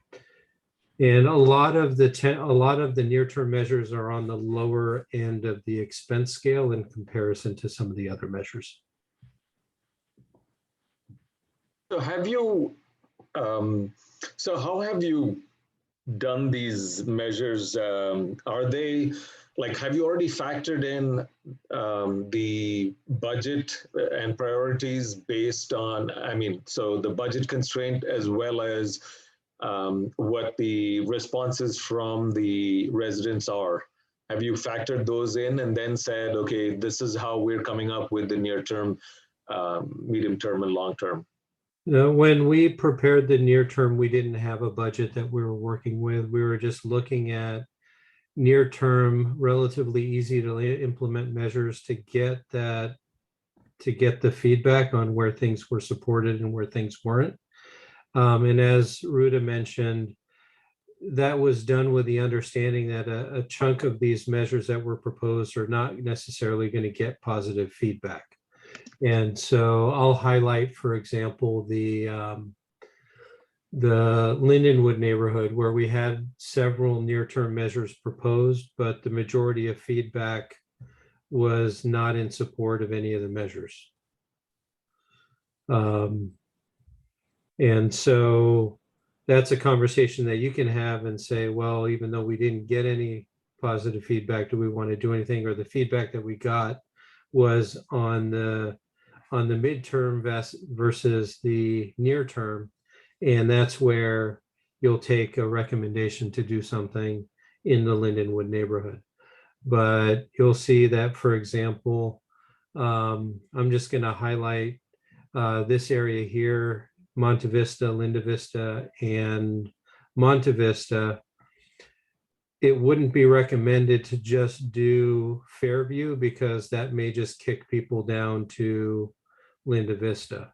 a lot of the near-term measures are on the lower end of the expense scale in comparison to some of the other measures. So have you, so how have you done these measures? Are they, like, have you already factored in the budget and priorities based on, I mean, so the budget constraint as well as what the responses from the residents are? Have you factored those in and then said, okay, this is how we're coming up with the near term, medium term, and long term? When we prepared the near term, we didn't have a budget that we were working with. We were just looking at near term, relatively easy to implement measures to get that, to get the feedback on where things were supported and where things weren't. And as Ruta mentioned, that was done with the understanding that a chunk of these measures that were proposed are not necessarily going to get positive feedback. And so I'll highlight, for example, the Lindenwood neighborhood, where we had several near-term measures proposed, but the majority of feedback was not in support of any of the measures. And so that's a conversation that you can have and say, well, even though we didn't get any positive feedback, do we want to do anything? Or the feedback that we got was on the midterm versus the near term. And that's where you'll take a recommendation to do something in the Lindenwood neighborhood. But you'll see that, for example, I'm just going to highlight this area here, Monte Vista, Linda Vista, and Monte Vista. It wouldn't be recommended to just do Fairview because that may just kick people down to Linda Vista.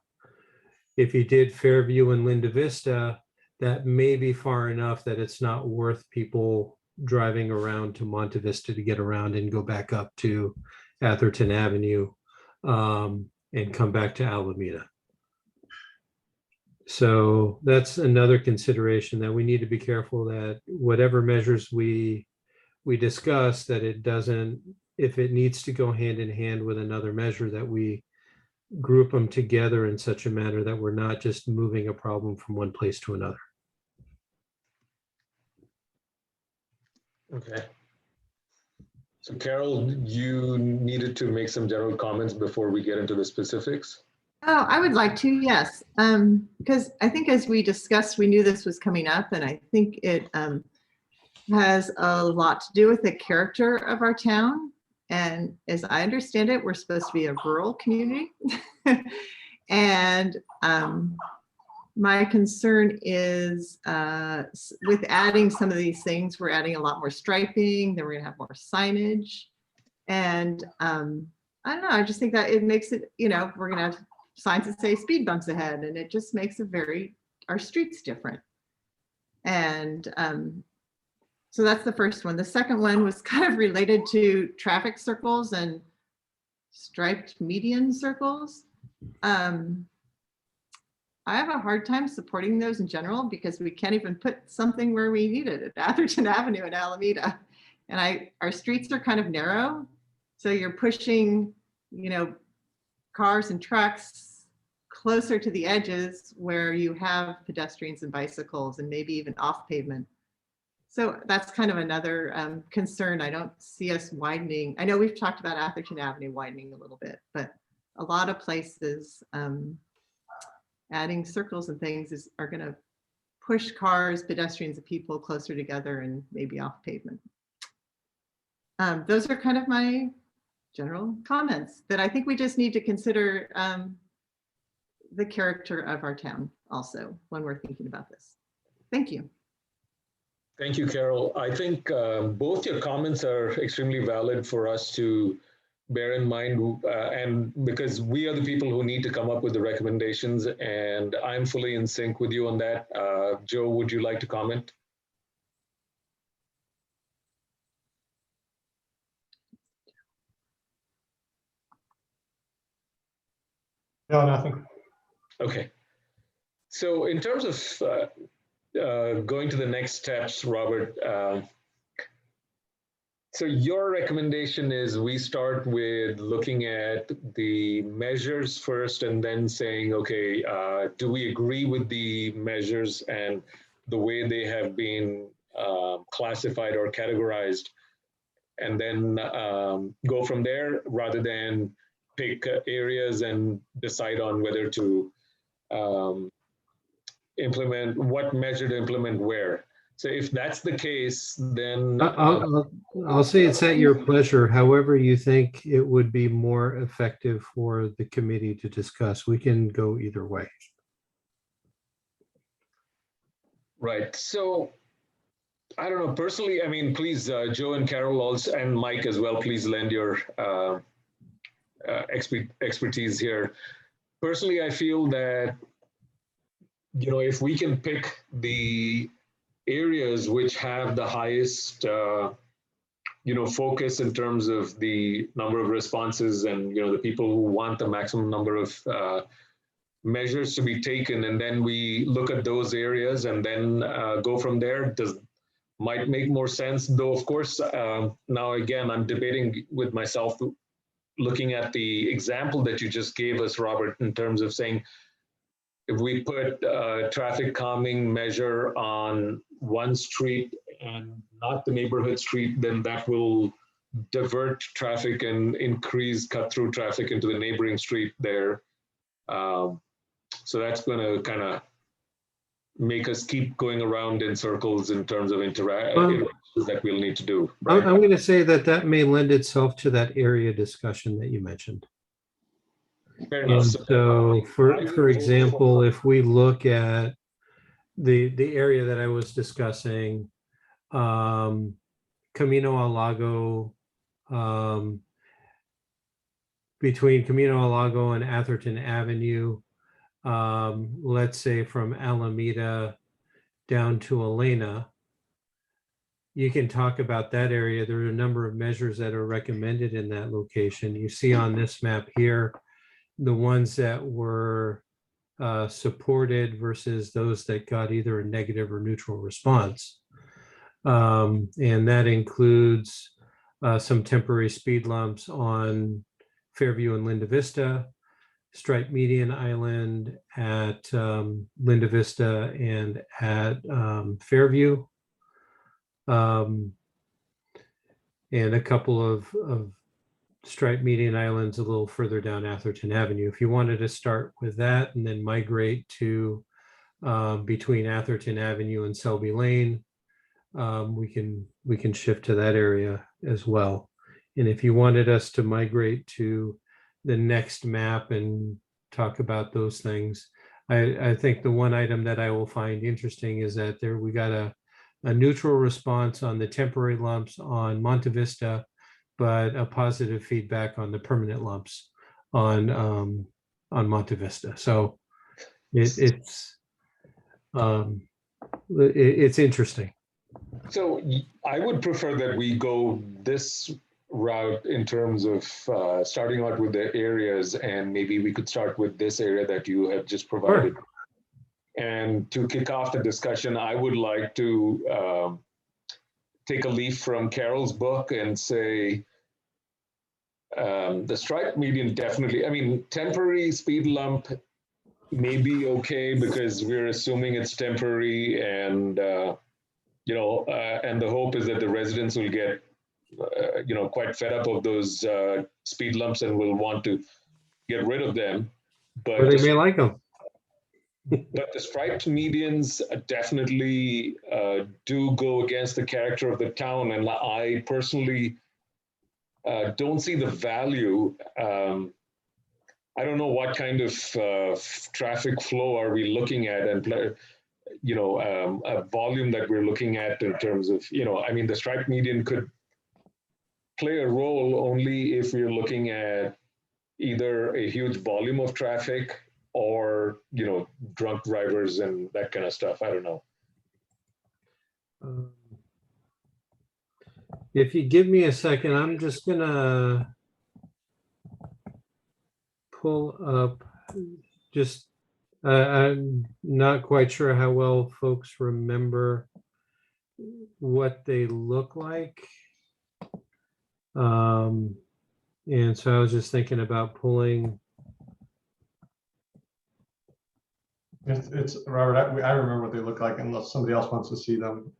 If you did Fairview and Linda Vista, that may be far enough that it's not worth people driving around to Monte Vista to get around and go back up to Atherton Avenue and come back to Alameda. So that's another consideration, that we need to be careful that whatever measures we discuss, that it doesn't, if it needs to go hand in hand with another measure, that we group them together in such a manner that we're not just moving a problem from one place to another. Okay. So Carol, you needed to make some general comments before we get into the specifics. Oh, I would like to, yes. Because I think as we discussed, we knew this was coming up, and I think it has a lot to do with the character of our town. And as I understand it, we're supposed to be a rural community. And my concern is with adding some of these things, we're adding a lot more striping, then we're gonna have more signage. And I don't know, I just think that it makes it, you know, we're gonna have signs that say speed bumps ahead, and it just makes it our streets different. And so that's the first one. The second one was kind of related to traffic circles and striped median circles. I have a hard time supporting those in general because we can't even put something where we need it at Atherton Avenue in Alameda. And our streets are kind of narrow. So you're pushing, you know, cars and trucks closer to the edges where you have pedestrians and bicycles and maybe even off pavement. So that's kind of another concern. I don't see us widening. I know we've talked about Atherton Avenue widening a little bit, but a lot of places adding circles and things are going to push cars, pedestrians, and people closer together and maybe off pavement. Those are kind of my general comments that I think we just need to consider the character of our town also when we're thinking about this. Thank you. Thank you, Carol. I think both your comments are extremely valid for us to bear in mind, and because we are the people who need to come up with the recommendations, and I'm fully in sync with you on that. Joe, would you like to comment? No, nothing. Okay. So in terms of going to the next steps, Robert, so your recommendation is we start with looking at the measures first and then saying, okay, do we agree with the measures and the way they have been classified or categorized? And then go from there rather than pick areas and decide on whether to implement, what measure to implement where. So if that's the case, then I'll say it's at your pleasure. However you think it would be more effective for the committee to discuss. We can go either way. Right. So I don't know, personally, I mean, please, Joe and Carol also, and Mike as well, please lend your expertise here. Personally, I feel that, you know, if we can pick the areas which have the highest, you know, focus in terms of the number of responses and, you know, the people who want the maximum number of measures to be taken, and then we look at those areas and then go from there, might make more sense. Though, of course, now again, I'm debating with myself, looking at the example that you just gave us, Robert, in terms of saying, if we put a traffic calming measure on one street and not the neighborhood street, then that will divert traffic and increase cut-through traffic into the neighboring street there. So that's going to kind of make us keep going around in circles in terms of interactions that we'll need to do. Right? I'm going to say that may lend itself to that area discussion that you mentioned. Fair enough. So for example, if we look at the area that I was discussing, Camino al Lago, between Camino al Lago and Atherton Avenue, let's say from Alameda down to Elena, you can talk about that area. There are a number of measures that are recommended in that location. You see on this map here, the ones that were supported versus those that got either a negative or neutral response. And that includes some temporary speed lumps on Fairview and Linda Vista, Stripe Median Island at Linda Vista and at Fairview, and a couple of Stripe Median Islands a little further down Atherton Avenue. If you wanted to start with that and then migrate to between Atherton Avenue and Selby Lane, we can shift to that area as well. And if you wanted us to migrate to the next map and talk about those things, I think the one item that I will find interesting is that there we got a neutral response on the temporary lumps on Monte Vista, but a positive feedback on the permanent lumps on Monte Vista. So it's interesting. So I would prefer that we go this route in terms of starting out with the areas, and maybe we could start with this area that you have just provided. Sure. And to kick off the discussion, I would like to take a leaf from Carol's book and say the Stripe median definitely, I mean, temporary speed lump may be okay because we're assuming it's temporary, and and the hope is that the residents will get quite fed up of those speed lumps and will want to get rid of them. But or they may like them. But the striped medians definitely do go against the character of the town, and I personally don't see the value. I don't know what kind of traffic flow are we looking at, and a volume that we're looking at in terms of, I mean, the striped median could play a role only if we're looking at either a huge volume of traffic or, drunk drivers and that kind of stuff. I don't know. If you give me a second, I'm just gonna pull up just, I'm not quite sure how well folks remember what they look like. And so I was just thinking about pulling. It's Robert, I remember what they look like unless somebody else wants to see them.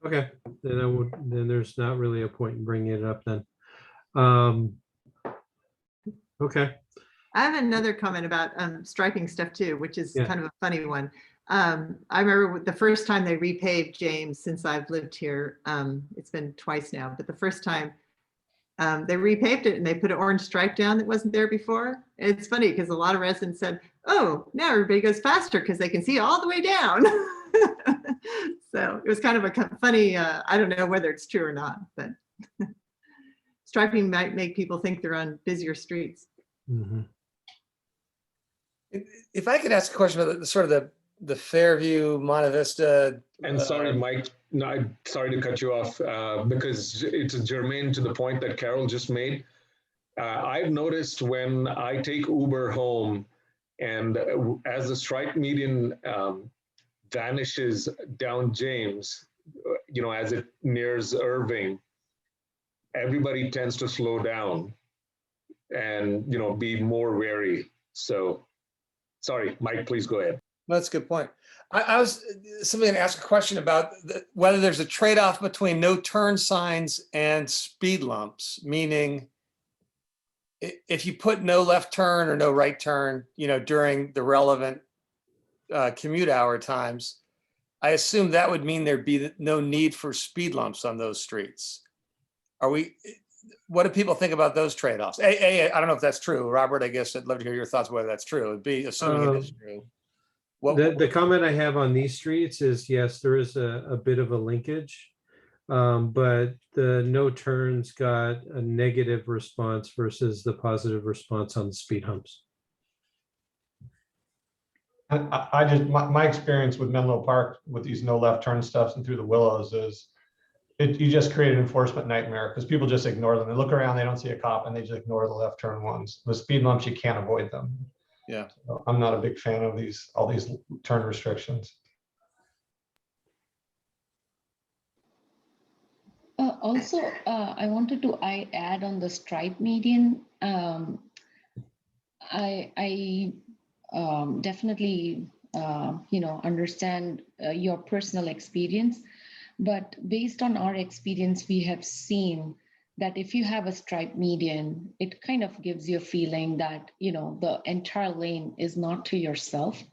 Okay, then there's not really a point in bringing it up then. Okay. I have another comment about striping stuff too, which is Yeah. kind of a funny one. I remember the first time they repaved James since I've lived here. It's been twice now, but the first time they repaved it and they put an orange stripe down that wasn't there before. It's funny because a lot of residents said, oh, now everybody goes faster because they can see all the way down. So it was kind of a funny, I don't know whether it's true or not, but striping might make people think they're on busier streets. Mm-hmm. If I could ask a question about the Fairview, Monte Vista. And sorry, Mike, no, I'm sorry to cut you off because it's germane to the point that Carol just made. I've noticed when I take Uber home and as the stripe median vanishes down James, as it nears Irving, everybody tends to slow down and, be more wary. So sorry, Mike, please go ahead. That's a good point. I was somebody to ask a question about whether there's a trade-off between no turn signs and speed lumps, meaning if you put no left turn or no right turn, during the relevant commute hour times, I assume that would mean there'd be no need for speed lumps on those streets. What do people think about those trade-offs? I don't know if that's true. Robert, I guess I'd love to hear your thoughts whether that's true. It'd be assuming it is true. The comment I have on these streets is, yes, there is a bit of a linkage, but the no turns got a negative response versus the positive response on the speed humps. My experience with Menlo Park with these no left turn stuffs and through the Willows is you just create an enforcement nightmare because people just ignore them. They look around, they don't see a cop, and they just ignore the left turn ones. The speed lumps, you can't avoid them. Yeah. So I'm not a big fan of all these turn restrictions. Also, I wanted to add on the stripe median. I definitely understand your personal experience, but based on our experience, we have seen that if you have a stripe median, it kind of gives you a feeling that the entire lane is not to yourself.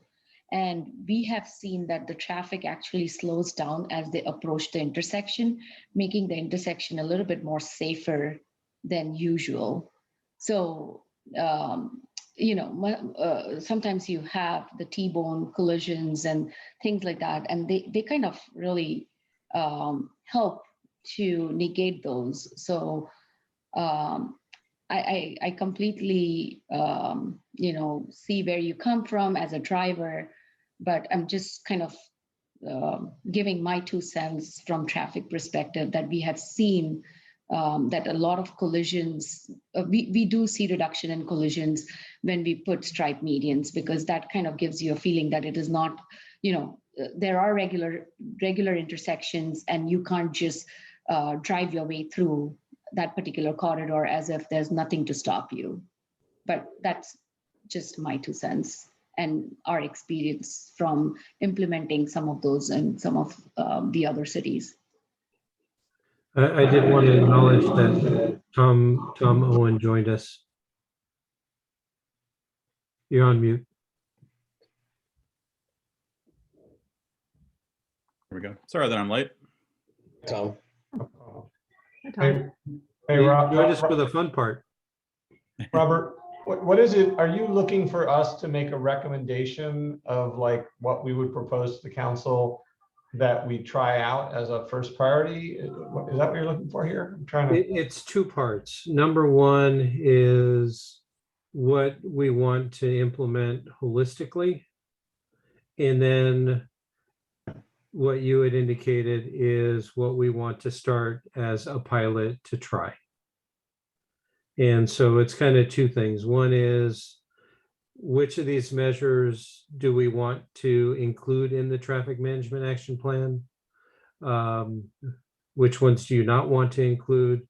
And we have seen that the traffic actually slows down as they approach the intersection, making the intersection a little bit more safer than usual. So, sometimes you have the T-bone collisions and things like that, and they kind of really help to negate those. So I completely, see where you come from as a driver, but I'm just kind of giving my 2 cents from traffic perspective that we have seen that a lot of collisions, we do see reduction in collisions when we put stripe medians, because that kind of gives you a feeling that it is not, there are regular intersections and you can't just drive your way through that particular corridor as if there's nothing to stop you. But that's just my 2 cents and our experience from implementing some of those in some of the other cities. I did want to acknowledge that Tom Owen joined us. You're on mute. There we go. Sorry that I'm late. Tom. Hey, You Rob, joined us for the fun part. Robert, what is it? Are you looking for us to make a recommendation of like what we would propose to the council that we try out as a first priority? Is that what you're looking for here? I'm trying to. It's 2 parts. Number 1 is what we want to implement holistically. And then what you had indicated is what we want to start as a pilot to try. And so it's kind of 2 things. One is, which of these measures do we want to include in the traffic management action plan? Which ones do you not want to include?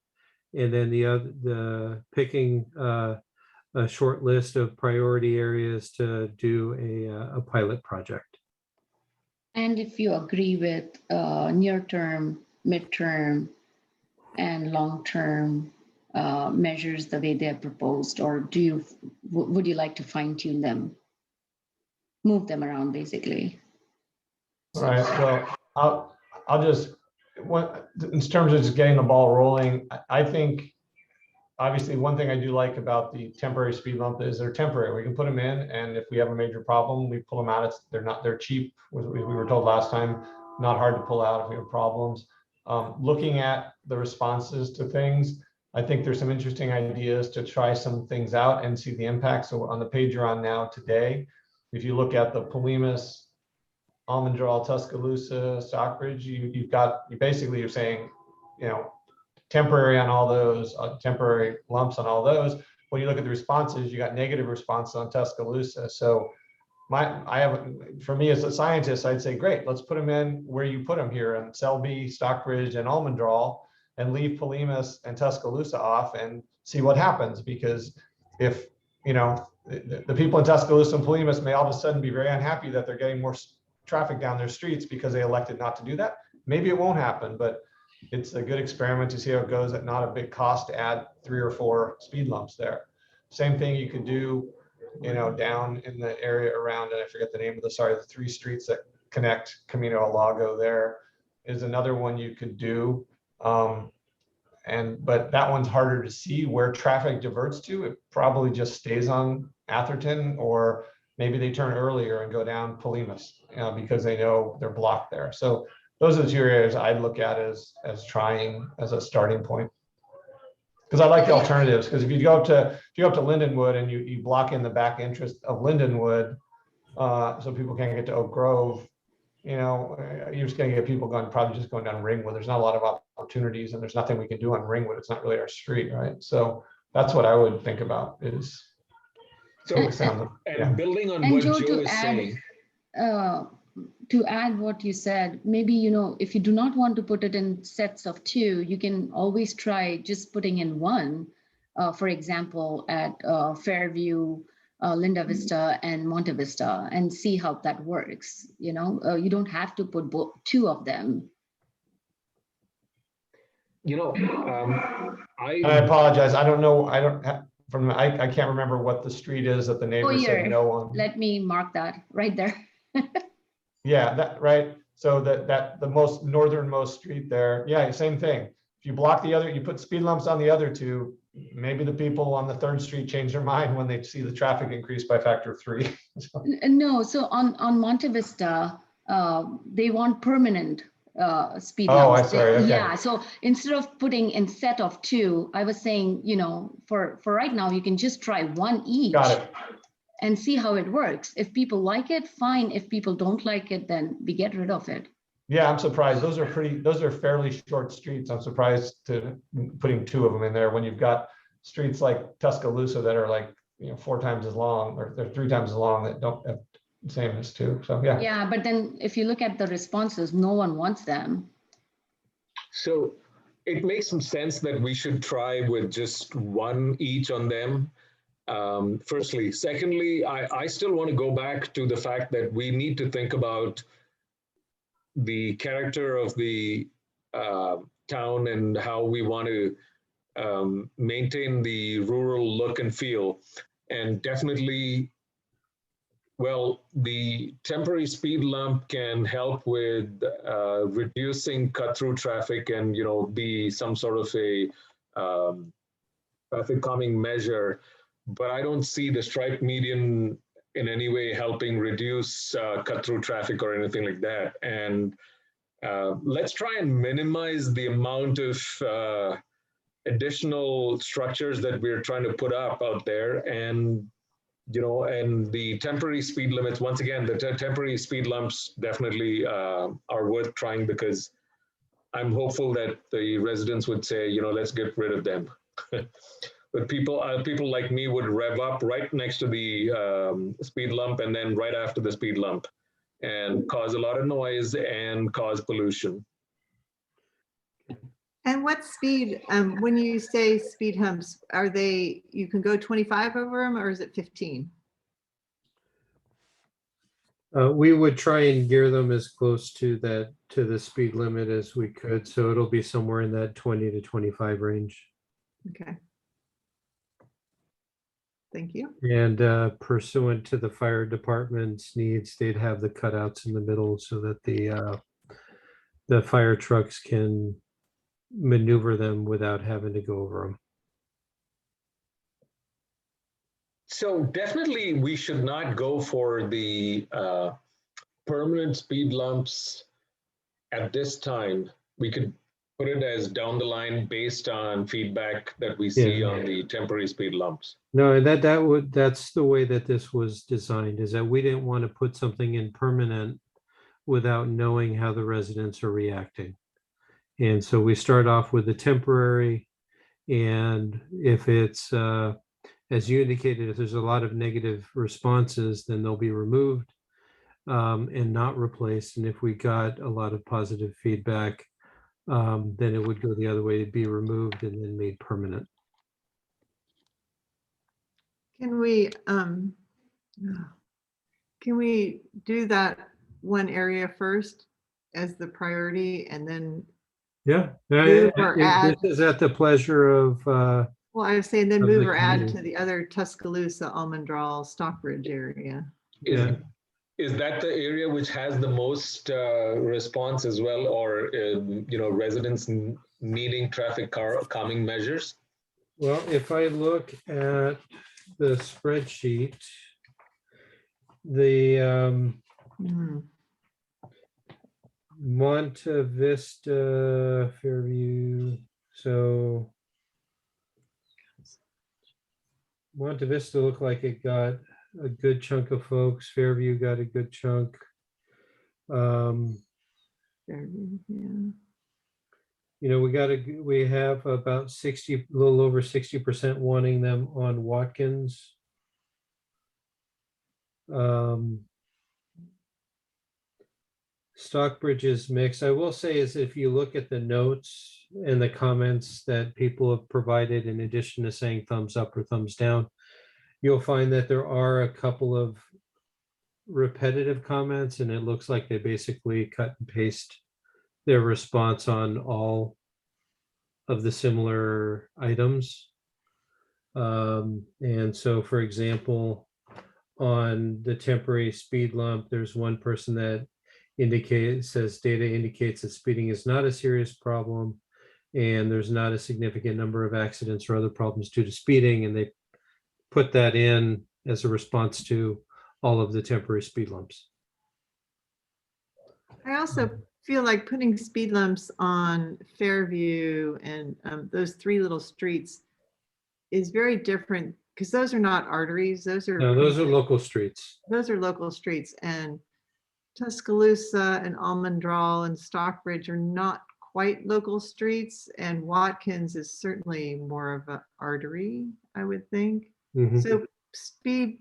And then the picking a short list of priority areas to do a pilot project. And if you agree with near-term, midterm, and long-term measures the way they're proposed, or would you like to fine-tune them, move them around, basically? All right. Well, I'll just, in terms of just getting the ball rolling, I think obviously one thing I do like about the temporary speed bump is they're temporary. We can put them in, and if we have a major problem, we pull them out. They're cheap. We were told last time, not hard to pull out if we have problems. Looking at the responses to things, I think there's some interesting ideas to try some things out and see the impact. So on the page you're on now today, if you look at the Polimas, Almondral, Tuscaloosa, Stockbridge, you basically you're saying, temporary on all those, temporary lumps on all those. When you look at the responses, you got negative responses on Tuscaloosa. So for me as a scientist, I'd say, great, let's put them in where you put them here in Selby, Stockbridge, and Almondral, and leave Polimas and Tuscaloosa off and see what happens. Because if, the people in Tuscaloosa and Polimas may all of a sudden be very unhappy that they're getting more traffic down their streets because they elected not to do that. Maybe it won't happen, but it's a good experiment to see how it goes at not a big cost to add 3 or 4 speed lumps there. Same thing you could do, down in the area around, and I forget the name of the 3 streets that connect Camino and Lago. There is another one you could do. But that one's harder to see where traffic diverts to. It probably just stays on Atherton, or maybe they turn earlier and go down Polimas, because they know they're blocked there. So those are the 2 areas I'd look at as trying as a starting point. Because I like the alternatives. Because if you go up to Lindenwood and you block in the back entrance of Lindenwood, so people can't get to Oak Grove, you're just going to get people probably just going down Ringwood. There's not a lot of opportunities, and there's nothing we can do on Ringwood. It's not really our street, right? So that's what I would think about is. So it sounds, And yeah. building on And what Joe, Joe to is add, saying, to add what you said, maybe, if you do not want to put it in sets of 2, you can always try just putting in 1, for example, at Fairview, Linda Vista, and Monte Vista, and see how that works. You don't have to put 2 of them. I apologize. I don't know. I don't have I can't remember what the street is that the neighbor said here, no on. let me mark that right there. Yeah, that right. So that the most northernmost street there. Yeah, same thing. If you block the other, you put speed lumps on the other 2, maybe the people on the 3rd street change their mind when they see the traffic increase by factor of 3. No, so on Monte Vista, they want permanent speed Oh, lumps. I'm sorry. Okay. Yeah, so instead of putting in set of 2, I was saying, for right now, you can just try 1 each. Got it. And see how it works. If people like it, fine. If people don't like it, then we get rid of it. Yeah, I'm surprised. Those are fairly short streets. I'm surprised to putting 2 of them in there when you've got streets like Tuscaloosa that are like 4 times as long, or they're 3 times as long, that don't have the same as 2. So yeah. Yeah, but then if you look at the responses, no one wants them. so it makes some sense that we should try with just 1 each on them. Firstly. Secondly, I still want to go back to the fact that we need to think about the character of the town and how we want to maintain the rural look and feel. And definitely, well, the temporary speed lump can help with reducing cut-through traffic and, be some sort of a traffic calming measure. But I don't see the stripe median in any way helping reduce cut-through traffic or anything like that. And let's try and minimize the amount of additional structures that we're trying to put up out there. And, and the temporary speed limits, once again, the temporary speed lumps definitely are worth trying, because I'm hopeful that the residents would say, let's get rid of them. But people like me would rev up right next to the speed lump and then right after the speed lump, and cause a lot of noise and cause pollution. And what speed, when you say speed humps, are they, you can go 25 over them, or is it 15? We would try and gear them as close to the speed limit as we could. So it'll be somewhere in that 20 to 25 range. Okay. Thank you. And pursuant to the fire department's needs, they'd have the cutouts in the middle so that the fire trucks can maneuver them without having to go over them. So definitely we should not go for the permanent speed lumps at this time. We could put it as down the line based on feedback that we see on the temporary speed lumps. No, that's the way that this was designed, is that we didn't want to put something in permanent without knowing how the residents are reacting. And so we start off with the temporary, and if it's, as you indicated, if there's a lot of negative responses, then they'll be removed and not replaced. And if we got a lot of positive feedback, then it would go the other way, to be removed and then made permanent. Can we do that one area first as the priority, and then Yeah, move or add? this is at the pleasure of. Well, I was saying then of move the or add committee. to the other Tuscaloosa, Almondral, Stockbridge area. Yeah. Is that the area which has the most response as well, or residents needing traffic calming measures? Well, if I look at the spreadsheet, the Monte Vista, Fairview, so Monte Vista looked like it got a good chunk of folks. Fairview got a good chunk. Fairview, yeah. We have about a little over 60% wanting them on Watkins. Stockbridge is mixed. I will say is if you look at the notes and the comments that people have provided, in addition to saying thumbs up or thumbs down, you'll find that there are a couple of repetitive comments, and it looks like they basically cut and paste their response on all of the similar items. And so, for example, on the temporary speed lump, there's one person that says data indicates that speeding is not a serious problem and there's not a significant number of accidents or other problems due to speeding, and they put that in as a response to all of the temporary speed lumps. I also feel like putting speed lumps on Fairview and those three little streets is very different because those are not arteries. Those are local streets. Those are local streets, and Tuscaloosa and Almondral and Stockbridge are not quite local streets, and Watkins is certainly more of an artery, I would think. Mhm. So speed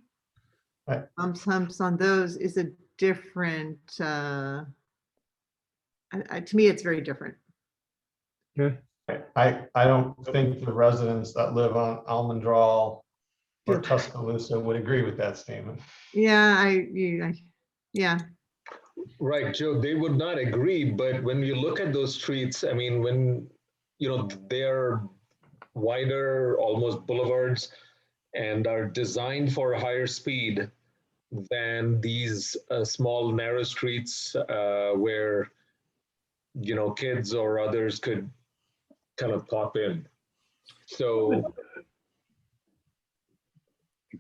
Right. humps on those is a different, to me, it's very different. Okay. I don't think the residents that live on Almondral or Tuscaloosa would agree with that statement. Yeah, yeah. Right, Joe, they would not agree, but when you look at those streets, I mean, when, they're wider, almost boulevards, and are designed for higher speed than these small, narrow streets where, kids or others could kind of pop in. So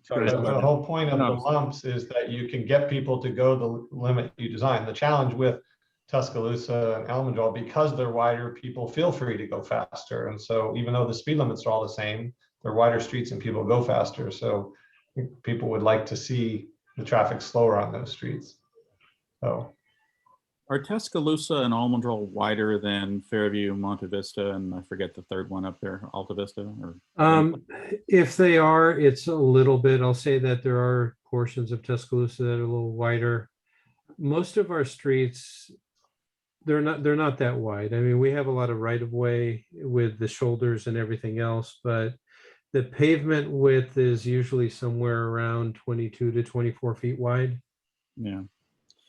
The whole point of the lumps is that you can get people to go the limit you design. The challenge with Tuscaloosa and Almondral, because they're wider, people feel free to go faster. And so even though the speed limits are all the same, they're wider streets and people go faster. So people would like to see the traffic slower on those streets. So Are Tuscaloosa and Almondral wider than Fairview, Monte Vista, and I forget the third one up there, Alta Vista? Or If they are, it's a little bit. I'll say that there are portions of Tuscaloosa that are a little wider. Most of our streets, they're not that wide. I mean, we have a lot of right of way with the shoulders and everything else, but the pavement width is usually somewhere around 22 to 24 feet wide. Yeah.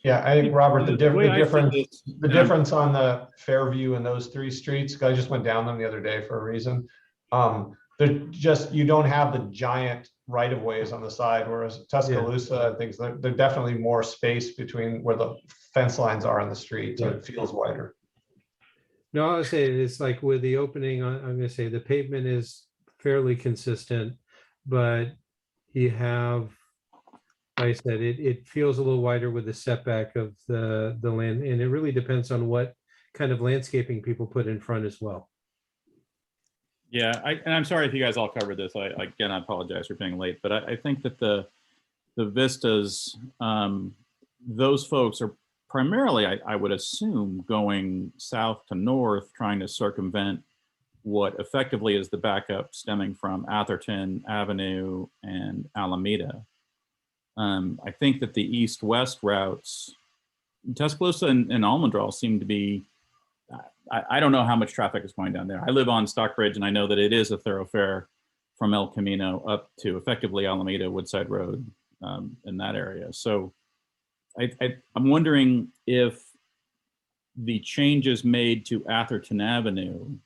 yeah, I think, Robert, the difference The difference on the Fairview and those three streets, 'cause I just went down them the other day for a reason. They're just, you don't have the giant right of ways on the side, whereas Tuscaloosa and things, they're definitely more space between where the fence lines are on the street, so it feels wider. No, I would say it's like with the opening, I'm going to say the pavement is fairly consistent, but you have, like I said, it feels a little wider with the setback of the land, and it really depends on what kind of landscaping people put in front as well. Yeah, and I'm sorry if you guys all covered this. Again, I apologize for being late, but I think that the vistas, those folks are primarily, I would assume, going south to north, trying to circumvent what effectively is the backup stemming from Atherton Avenue and Alameda. I think that the east-west routes, Tuscaloosa and Almondral seem to be, I don't know how much traffic is going down there. I live on Stockbridge, and I know that it is a thoroughfare from El Camino up to effectively Alameda, Woodside Road, in that area. So I'm wondering if the changes made to Atherton Avenue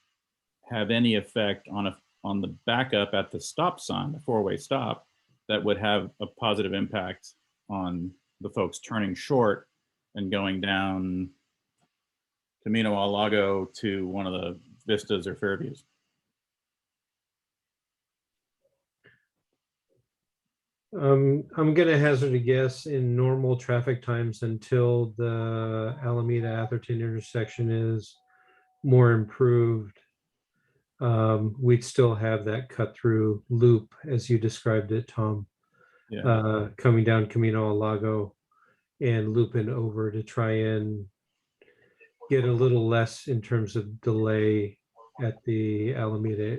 have any effect on the backup at the stop sign, the four-way stop, that would have a positive impact on the folks turning short and going down Camino al Lago to one of the Vistas or Fairviews. I'm going to hazard a guess in normal traffic times until the Alameda Atherton intersection is more improved. We'd still have that cut through loop as you described it, Tom, coming down Camino al Lago and looping over to try and get a little less in terms of delay at the Alameda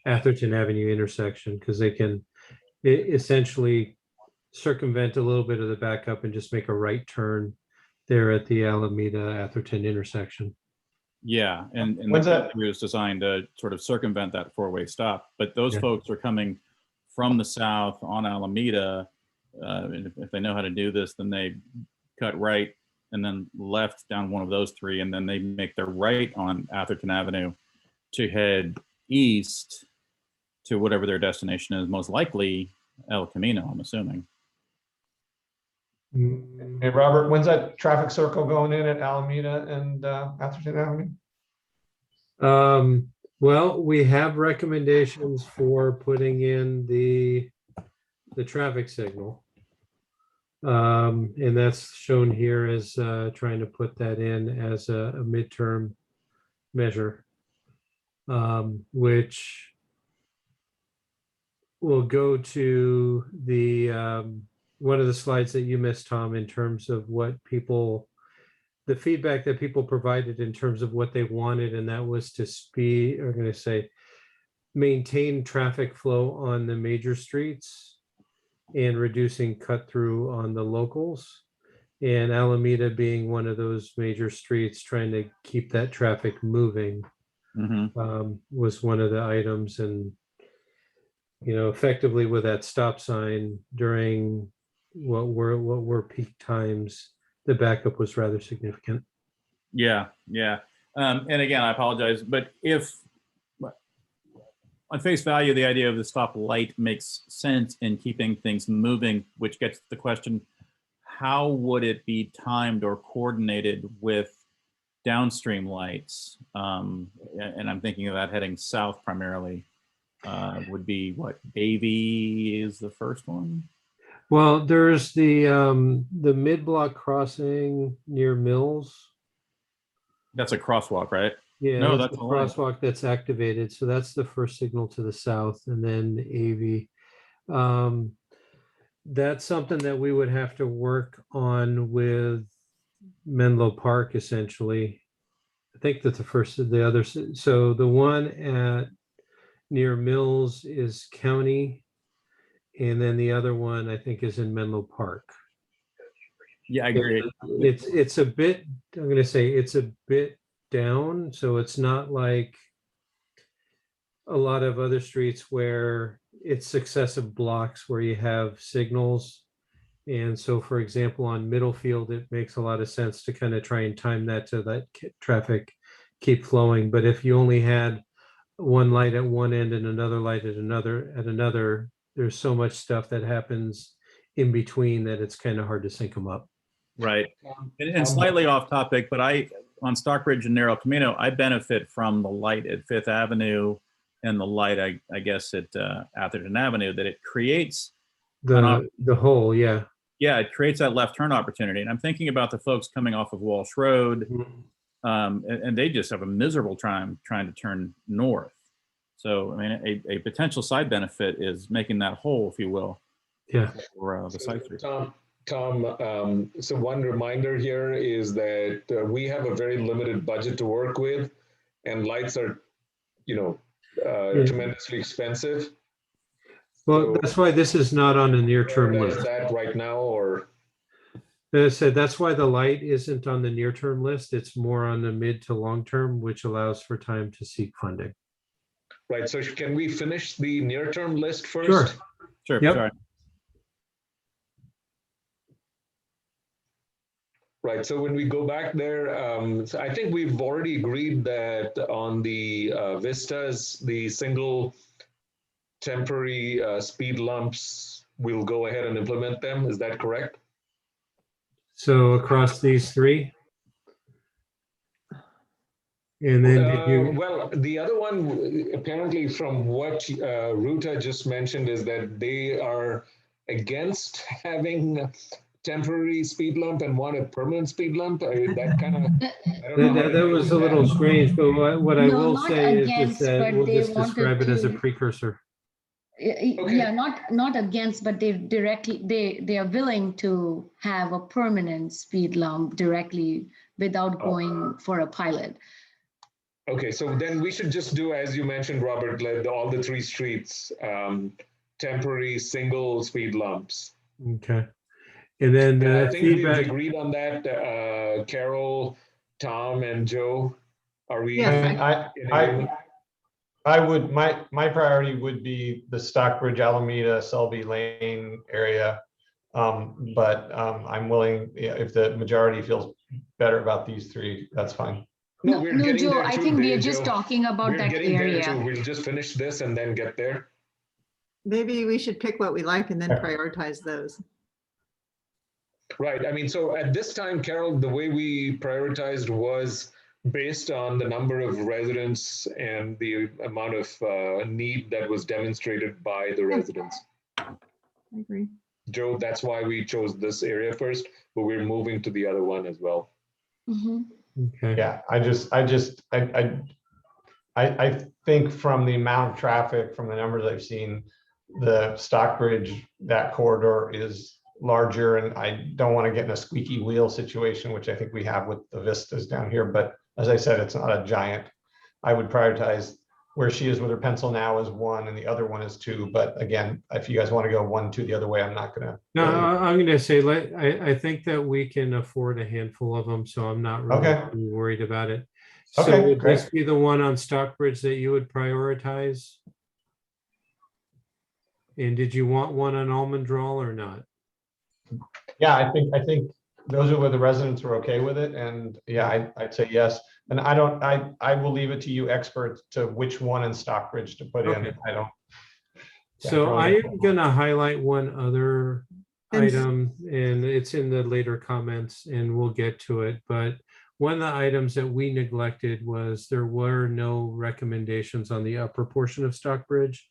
Atherton Avenue intersection, because they can essentially circumvent a little bit of the backup and just make a right turn there at the Alameda Atherton intersection. Yeah, and the When's that? country was designed to sort of circumvent that four-way stop. But those Yeah. folks are coming from the south on Alameda. And if they know how to do this, then they cut right and then left down one of those three, and then they make their right on Atherton Avenue to head east to whatever their destination is, most likely El Camino, I'm assuming. Hey, Robert, when's that traffic circle going in at Alameda and Atherton Avenue? Well, we have recommendations for putting in the traffic signal. And that's shown here as trying to put that in as a midterm measure, which will go to the one of the slides that you missed, Tom, in terms of what people, the feedback that people provided in terms of what they wanted, and that was to speed, or going to say, maintain traffic flow on the major streets and reducing cut through on the locals. And Alameda being one of those major streets, trying to keep that traffic moving was one of the items. And, you know, effectively with that stop sign during what were peak times, the backup was rather significant. Yeah, yeah. And again, I apologize, but if on face value, the idea of the stop light makes sense in keeping things moving, which gets to the question, how would it be timed or coordinated with downstream lights? And I'm thinking of that heading south primarily. Would be what, Davie is the first one? Well, there's the mid-block crossing near Mills. That's a crosswalk, right? Yeah, No, that's that's the a light. crosswalk that's activated. So that's the first signal to the south, and then AV. That's something that we would have to work on with Menlo Park, essentially. I think that the other, so the one at near Mills is county, and then the other one I think is in Menlo Park. Yeah, I agree. It's a bit, I'm going to say it's a bit down, so it's not like a lot of other streets where it's successive blocks where you have signals. And so, for example, on Middlefield, it makes a lot of sense to kind of try and time that to that traffic keep flowing. But if you only had one light at one end and another light at another, there's so much stuff that happens in between that it's kind of hard to sync them up. Right. And slightly off topic, but on Stockbridge and Narrow Camino, I benefit from the light at Fifth Avenue and the light, I guess, at Atherton Avenue, that it creates the whole, yeah. Yeah, it creates that left turn opportunity. And I'm thinking about the folks coming off of Walsh Road, and they just have a miserable time trying to turn north. So, I mean, a potential side benefit is making that whole, if you will, yeah, for the side street. Tom, so one reminder here is that we have a very limited budget to work with, and lights are, tremendously expensive. Well, So, that's why this is not on a near-term where is list. that right now, or? As I said, that's why the light isn't on the near-term list. It's more on the mid to long-term, which allows for time to seek funding. Right, so can we finish the near-term list first? Sure. Sure, Yep. sorry. Right, so when we go back there, so I think we've already agreed that on the vistas, the single temporary speed lumps, we'll go ahead and implement them. Is that correct? So across these three? And then did you, well, the other one, apparently from what Ruta just mentioned, is that they are against having temporary speed lump and want a permanent speed lump. That kind of, I don't know. that was a little strange, but what I No, will not say is against, that but we'll they just describe it wanted as a to- precursor. Yeah, not against, but they are willing to have a permanent speed lump directly without going for a pilot. Okay, so then we should just do, as you mentioned, Robert, all the three streets, temporary single speed lumps. Okay. And then And I the think we've feedback, agreed on that, Carol, Tom, and Joe. Are we? Yes, And in agreement? I would, my priority would be the Stockbridge, Alameda, Selby Lane area. But I'm willing, yeah, if the majority feels better about these three, that's fine. No, we're No, getting Joe, there I too, think we are just Joe. talking about We're that getting there too. area. We'll just finish this and then get there. maybe we should pick what we like and then prioritize those. Right. I mean, so at this time, Carol, the way we prioritized was based on the number of residents and the amount of need that was demonstrated by the residents. I agree. Joe, that's why we chose this area first, but we're moving to the other one as well. Mhm. okay. Yeah, I think from the amount of traffic, from the numbers I've seen, the Stockbridge, that corridor is larger, and I don't want to get in a squeaky wheel situation, which I think we have with the vistas down here. But as I said, it's not a giant. I would prioritize where she is with her pencil now is 1 and the other one is 2. But again, if you guys want to go 1, 2 the other way, I'm not gonna. No, I'm going to say, I think that we can afford a handful of them, so I'm not really Okay. too worried about it. Okay, So would great. this be the one on Stockbridge that you would prioritize? And did you want one on Almond Drawl or not? Yeah, I think those are where the residents are okay with it, and yeah, I'd say yes. And I will leave it to you experts to which one in Stockbridge to put Okay. in. I don't. Yeah, So throw I it am going to highlight one other And- item, and it's in the later comments, and we'll get to it. But one of the items that we neglected was there were no recommendations on the upper portion of Stockbridge.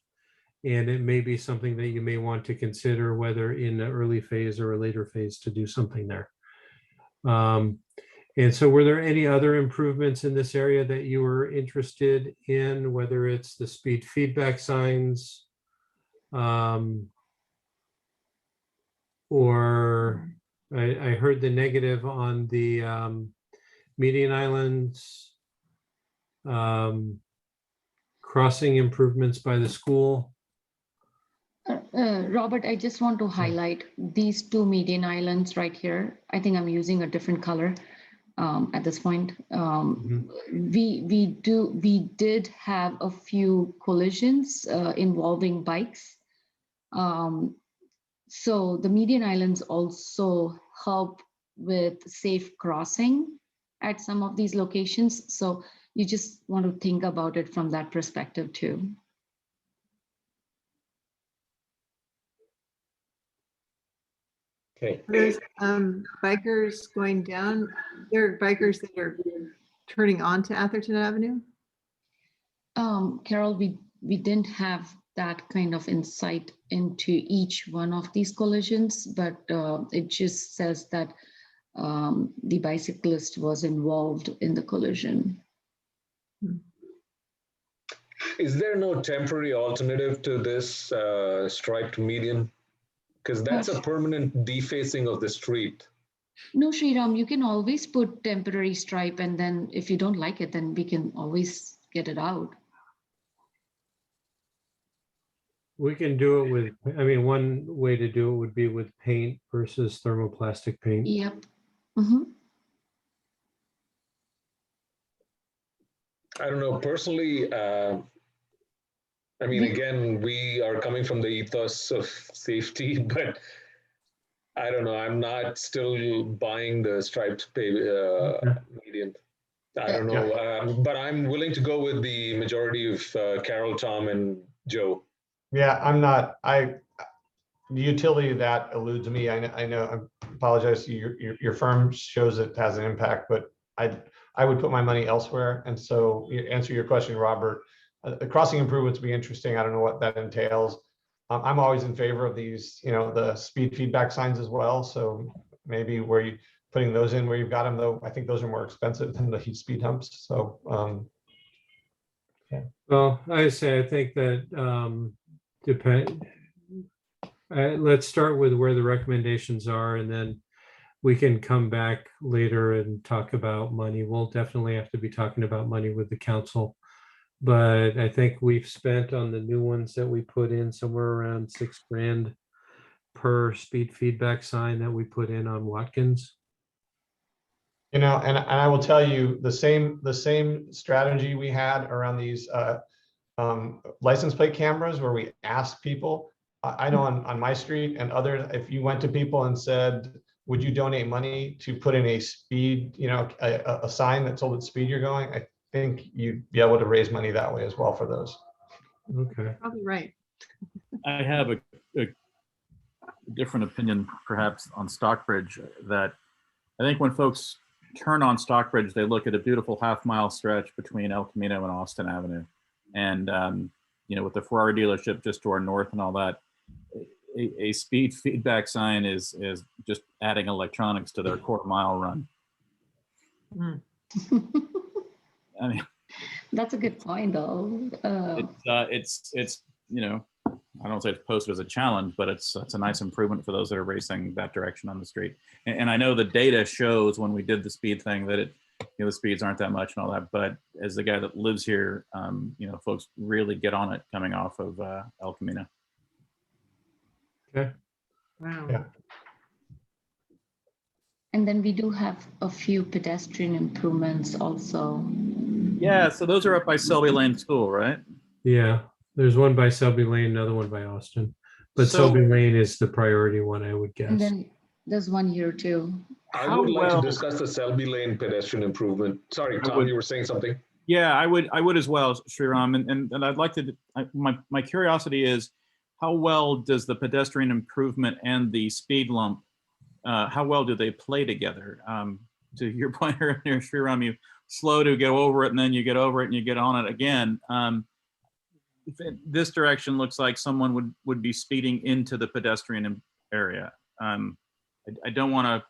And it may be something that you may want to consider, whether in the early phase or a later phase, to do something there. And so were there any other improvements in this area that you were interested in, whether it's the speed feedback signs? Or I heard the negative on the median islands, crossing improvements by the school. Robert, I just want to highlight these 2 median islands right here. I think I'm using a different color at this point. We did have a few collisions involving bikes. So the median islands also help with safe crossing at some of these locations. So you just want to think about it from that perspective too. Okay. Those bikers going down, there are bikers that are turning onto Atherton Avenue. Carol, we didn't have that kind of insight into each one of these collisions, but it just says that the bicyclist was involved in the collision. Is there no temporary alternative to this striped median? Because that's a permanent defacing of the street. No, Sriram, you can always put temporary stripe, and then if you don't like it, then we can always get it out. We can do it with, I mean, one way to do it would be with paint versus thermoplastic paint. Yep. Mm-hmm. I don't know, personally, I mean, again, we are coming from the ethos of safety, but I don't know, I'm not still buying the striped median. I don't know, but I'm willing to go with the majority of Carol, Tom, and Joe. Yeah, I'm not. The utility of that eludes me. I know. I apologize. Your firm shows it has an impact, but I would put my money elsewhere. And so, answer your question, Robert. The crossing improvements would be interesting. I don't know what that entails. I'm always in favor of these, the speed feedback signs as well. So maybe where you putting those in where you've got them, though, I think those are more expensive than the heat speed humps. So, yeah. Well, I think that let's start with where the recommendations are, and then we can come back later and talk about money. We'll definitely have to be talking about money with the council. But I think we've spent on the new ones that we put in somewhere around $6,000 per speed feedback sign that we put in on Watkins. You know, and I will tell you the same strategy we had around these license plate cameras where we asked people. I know on my street and others, if you went to people and said, would you donate money to put in a speed, you know, a sign that told what speed you're going, I think you'd be able to raise money that way as well for those. Okay. Probably right. I have a different opinion perhaps on Stockbridge, that I think when folks turn on Stockbridge, they look at a beautiful half-mile stretch between El Camino and Austin Avenue. And, you know, with the Ferrari dealership just to our north and all that, a speed feedback sign is just adding electronics to their quarter-mile run. Mm. I mean, That's a good point, though. it's you know, I don't say it's posted as a challenge, but it's a nice improvement for those that are racing that direction on the street. And I know the data shows when we did the speed thing that it, you know, the speeds aren't that much and all that. But as the guy that lives here, you know, folks really get on it coming off of El Camino. Okay. Wow. Yeah. And then we do have a few pedestrian improvements also. Yeah, so those are up by Selby Lane School, right? Yeah. There's one by Selby Lane, another one by Austin. But So- Selby Lane is the priority one, I would And guess. then there's one here too. I How would like well- to discuss the Selby Lane pedestrian improvement. Sorry, Tom, would- you were saying something? Yeah, I would as well, Sriram. And I'd like to, my curiosity is, how well does the pedestrian improvement and the speed lump, how well do they play together? To your point earlier, Sriram, you slow to go over it and then you get over it and you get on it again. This direction looks like someone would be speeding into the pedestrian area. I don't want to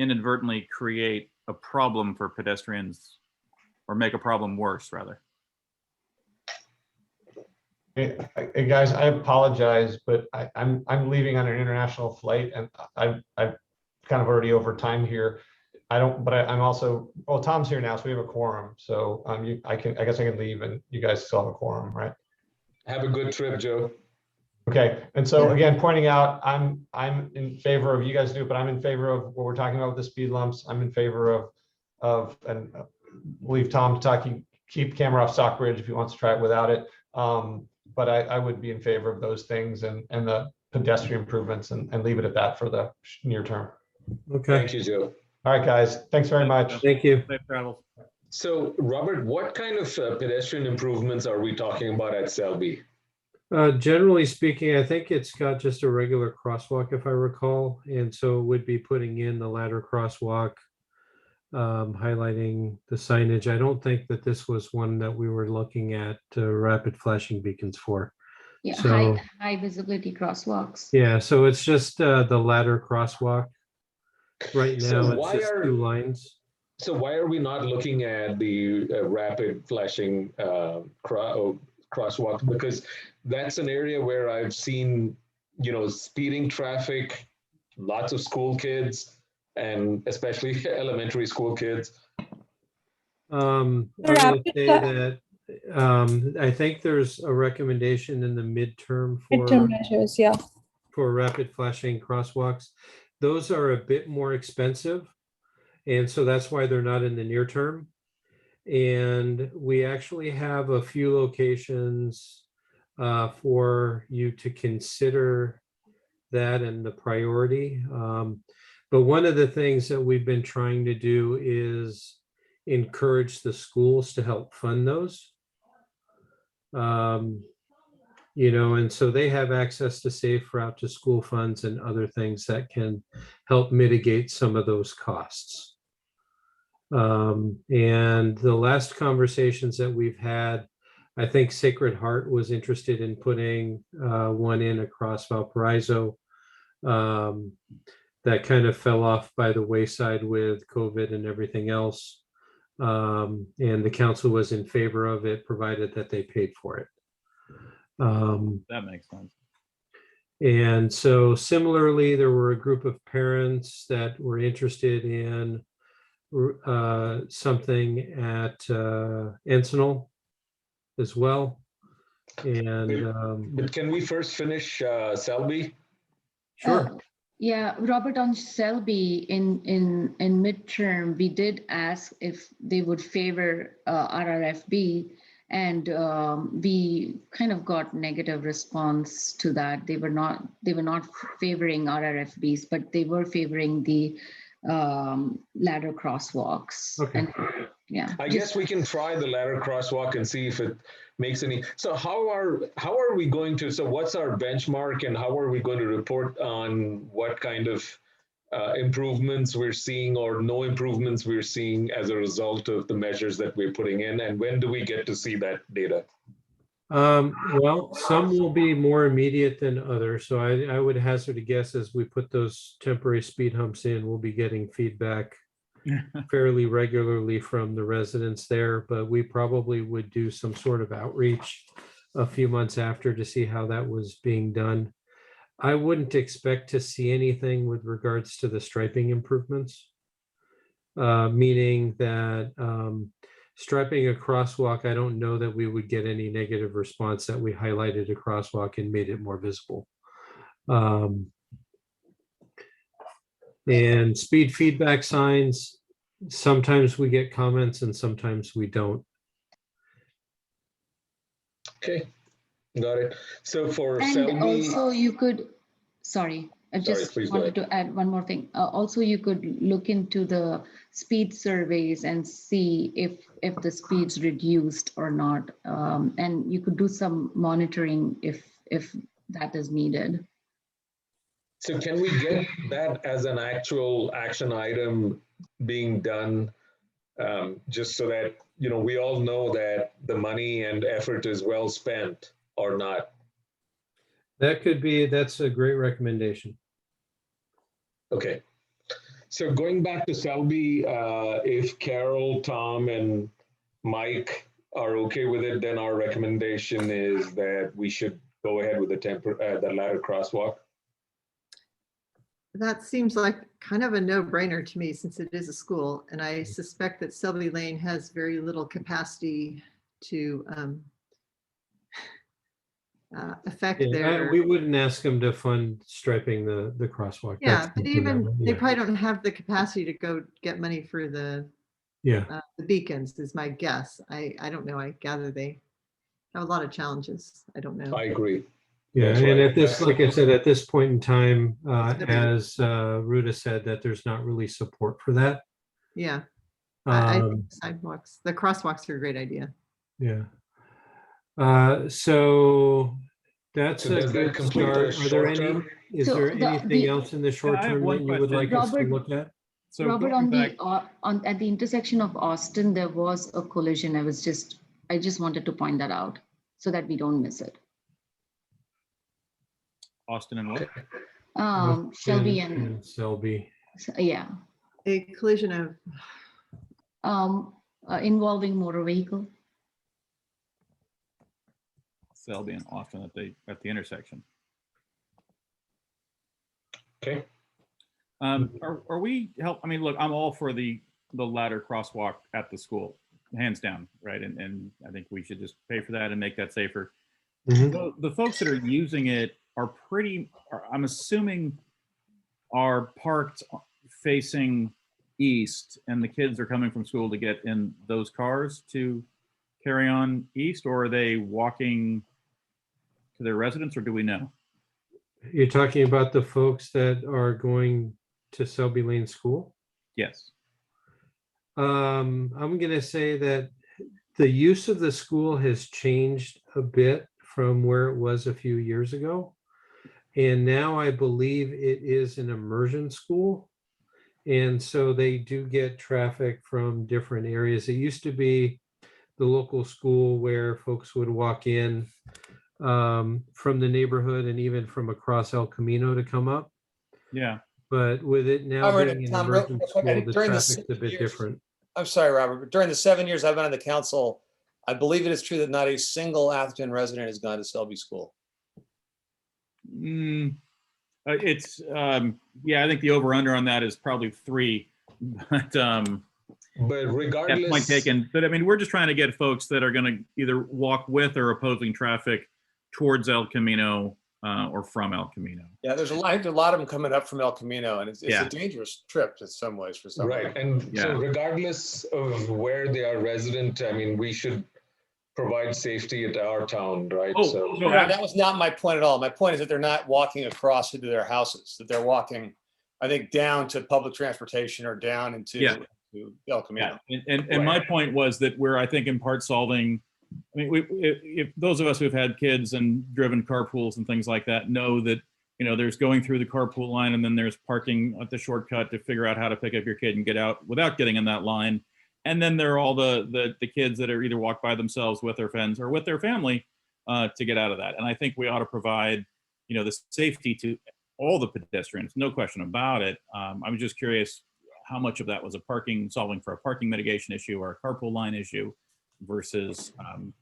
inadvertently create a problem for pedestrians, or make a problem worse, rather. Hey, guys, I apologize, but I'm leaving on an international flight, and I'm kind of already over time here. I'm also, well, Tom's here now, so we have a quorum. So I guess I can leave, and you guys still have a quorum, right? Have a good trip, Joe. Okay, and so again, pointing out, I'm in favor of, you guys do, but I'm in favor of what we're talking about with the speed lumps. I'm in favor of and leave Tom to talk. Keep camera off Stockbridge if he wants to try it without it. But I would be in favor of those things and the pedestrian improvements and leave it at that for the near term. Okay. Thank you, Joe. All right, guys, thanks very much. Thank you. Safe travels. So, Robert, what kind of pedestrian improvements are we talking about at Selby? Generally speaking, I think it's got just a regular crosswalk, if I recall. And so would be putting in the ladder crosswalk, highlighting the signage. I don't think that this was one that we were looking at rapid flashing beacons for. Yeah, So- high visibility crosswalks. Yeah, so it's just the ladder crosswalk. Right So now, it's why just are- 2 lines. So why are we not looking at the rapid flashing crosswalk? Because that's an area where I've seen, you know, speeding traffic, lots of school kids, and especially elementary school kids. I'm gonna say that I think there's a recommendation in the midterm Midterm measures, yeah. for rapid flashing crosswalks. Those are a bit more expensive. And so that's why they're not in the near term. And we actually have a few locations for you to consider that and the priority. But one of the things that we've been trying to do is encourage the schools to help fund those. You know, and so they have access to safe route to school funds and other things that can help mitigate some of those costs. And the last conversations that we've had, I think Sacred Heart was interested in putting one in across Valparaiso. That kind of fell off by the wayside with COVID and everything else. And the council was in favor of it, provided that they paid for it. That makes sense. And so similarly, there were a group of parents that were interested in something at Encinal as well. And But can we first finish Selby? Sure. Yeah, Robert, on Selby in midterm, we did ask if they would favor RRFB, and we kind of got negative response to that. They were not favoring RRFBs, but they were favoring the ladder crosswalks. Okay. And yeah, I guess we can try the ladder crosswalk and see if it makes any. So how are we going to, so what's our benchmark and how are we going to report on what kind of improvements we're seeing or no improvements we're seeing as a result of the measures that we're putting in? And when do we get to see that data? Well, some will be more immediate than others. So I would hazard a guess as we put those temporary speed humps in, we'll be getting feedback fairly regularly from the residents there, but we probably would do some sort of outreach a few months after to see how that was being done. I wouldn't expect to see anything with regards to the striping improvements, meaning that striping a crosswalk, I don't know that we would get any negative response that we highlighted a crosswalk and made it more visible. And speed feedback signs, sometimes we get comments and sometimes we don't. Okay, got it. So for and Selby, also you could, sorry, I just please go wanted to add one more thing. Also, you could look into the speed surveys and see if the speed's reduced or not. And you could do some monitoring if that is needed. so can we get that as an actual action item being done, just so that, you know, we all know that the money and effort is well spent or not? That could be, that's a great recommendation. Okay. So going back to Selby, if Carol, Tom, and Mike are okay with it, then our recommendation is that we should go ahead with the ladder crosswalk. That seems like kind of a no-brainer to me since it is a school. And I suspect that Selby Lane has very little capacity to affect their. We wouldn't ask them to fund striping the crosswalk. Yeah, but even they yeah. probably don't have the capacity to go get money for the beacons is my guess. I don't know. I gather they have a lot of challenges. I don't know. I agree. Yeah, That's and right. at this, like I said, at this point in time, as Ruta said, that there's not really support for that. Yeah, I think sidewalks, the crosswalks are a great idea. Yeah. So that's So a does that good complete start. our Are there short any? term? Is So there anything else in the short I have term one that you would question. like us to Robert, look at? So Robert, going on back, at the intersection of Austin, there was a collision. I just wanted to point that out so that we don't miss it. Austin and what? Selby and Selby. yeah. A collision of Involving motor vehicle. Selby and Austin at the intersection. Okay. Are we help? I mean, look, I'm all for the ladder crosswalk at the school, hands down, right? And I think we should just pay for that and make that safer. Mhm. The folks that are using it are I'm assuming, are parked facing east, and the kids are coming from school to get in those cars to carry on east, or are they walking to their residence, or do we know? You're talking about the folks that are going to Selby Lane School? Yes. I'm going to say that the use of the school has changed a bit from where it was a few years ago. And now I believe it is an immersion school. And so they do get traffic from different areas. It used to be the local school where folks would walk in from the neighborhood and even from across El Camino to come up. Yeah. But with it now being an Tom, immersion real quick, I school, think the during the traffic's a 7 bit years different. I'm sorry, Robert, but during the 7 years I've been on the council, I believe it is true that not a single Atherton resident has gone to Selby School. It's yeah, I think the over under on that is probably 3, but regardless, yeah, point taken. But I mean, we're just trying to get folks that are going to either walk with or opposing traffic towards El Camino or from El Camino. Yeah, there's a lot of them coming up from El Camino, and it's Yeah. a dangerous trip in some ways for some. Right, and so Yeah. regardless of where they are resident, I mean, we should provide safety at our town, right? Oh, So, no, That was not my point at all. My point is that they're not walking across into their houses, that they're walking, I think, down to public transportation or down into Yeah. to El Camino. Yeah, and my point was that we're, I think, in part solving. I mean, if those of us who've had kids and driven carpools and things like that know that, you know, there's going through the carpool line and then there's parking at the shortcut to figure out how to pick up your kid and get out without getting in that line. And then there are all the kids that are either walk by themselves with their friends or with their family to get out of that. And I think we ought to provide, you know, the safety to all the pedestrians, no question about it. I'm just curious how much of that was solving for a parking mitigation issue or a carpool line issue versus,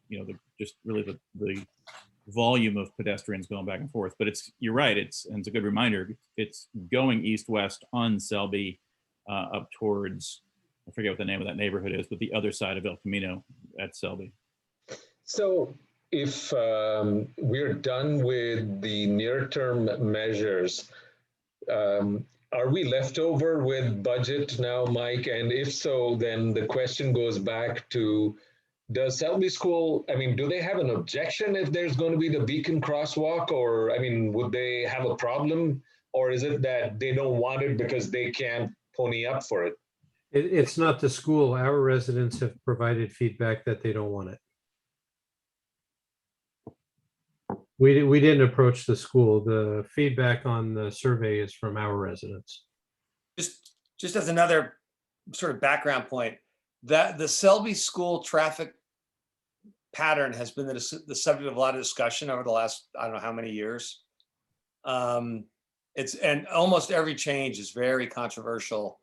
you know, just really the volume of pedestrians going back and forth. But you're right, and it's a good reminder, it's going east-west on Selby up towards, I forget what the name of that neighborhood is, but the other side of El Camino at Selby. so if we're done with the near-term measures, are we left over with budget now, Mike? And if so, then the question goes back to, does Selby School, I mean, do they have an objection if there's going to be the beacon crosswalk? Or, I mean, would they have a problem? Or is it that they don't want it because they can't pony up for it? It's not the school. Our residents have provided feedback that they don't want it. We didn't approach the school. The feedback on the survey is from our residents. Just as another sort of background point, that the Selby school traffic pattern has been the subject of a lot of discussion over the last, I don't know how many years. And almost every change is very controversial,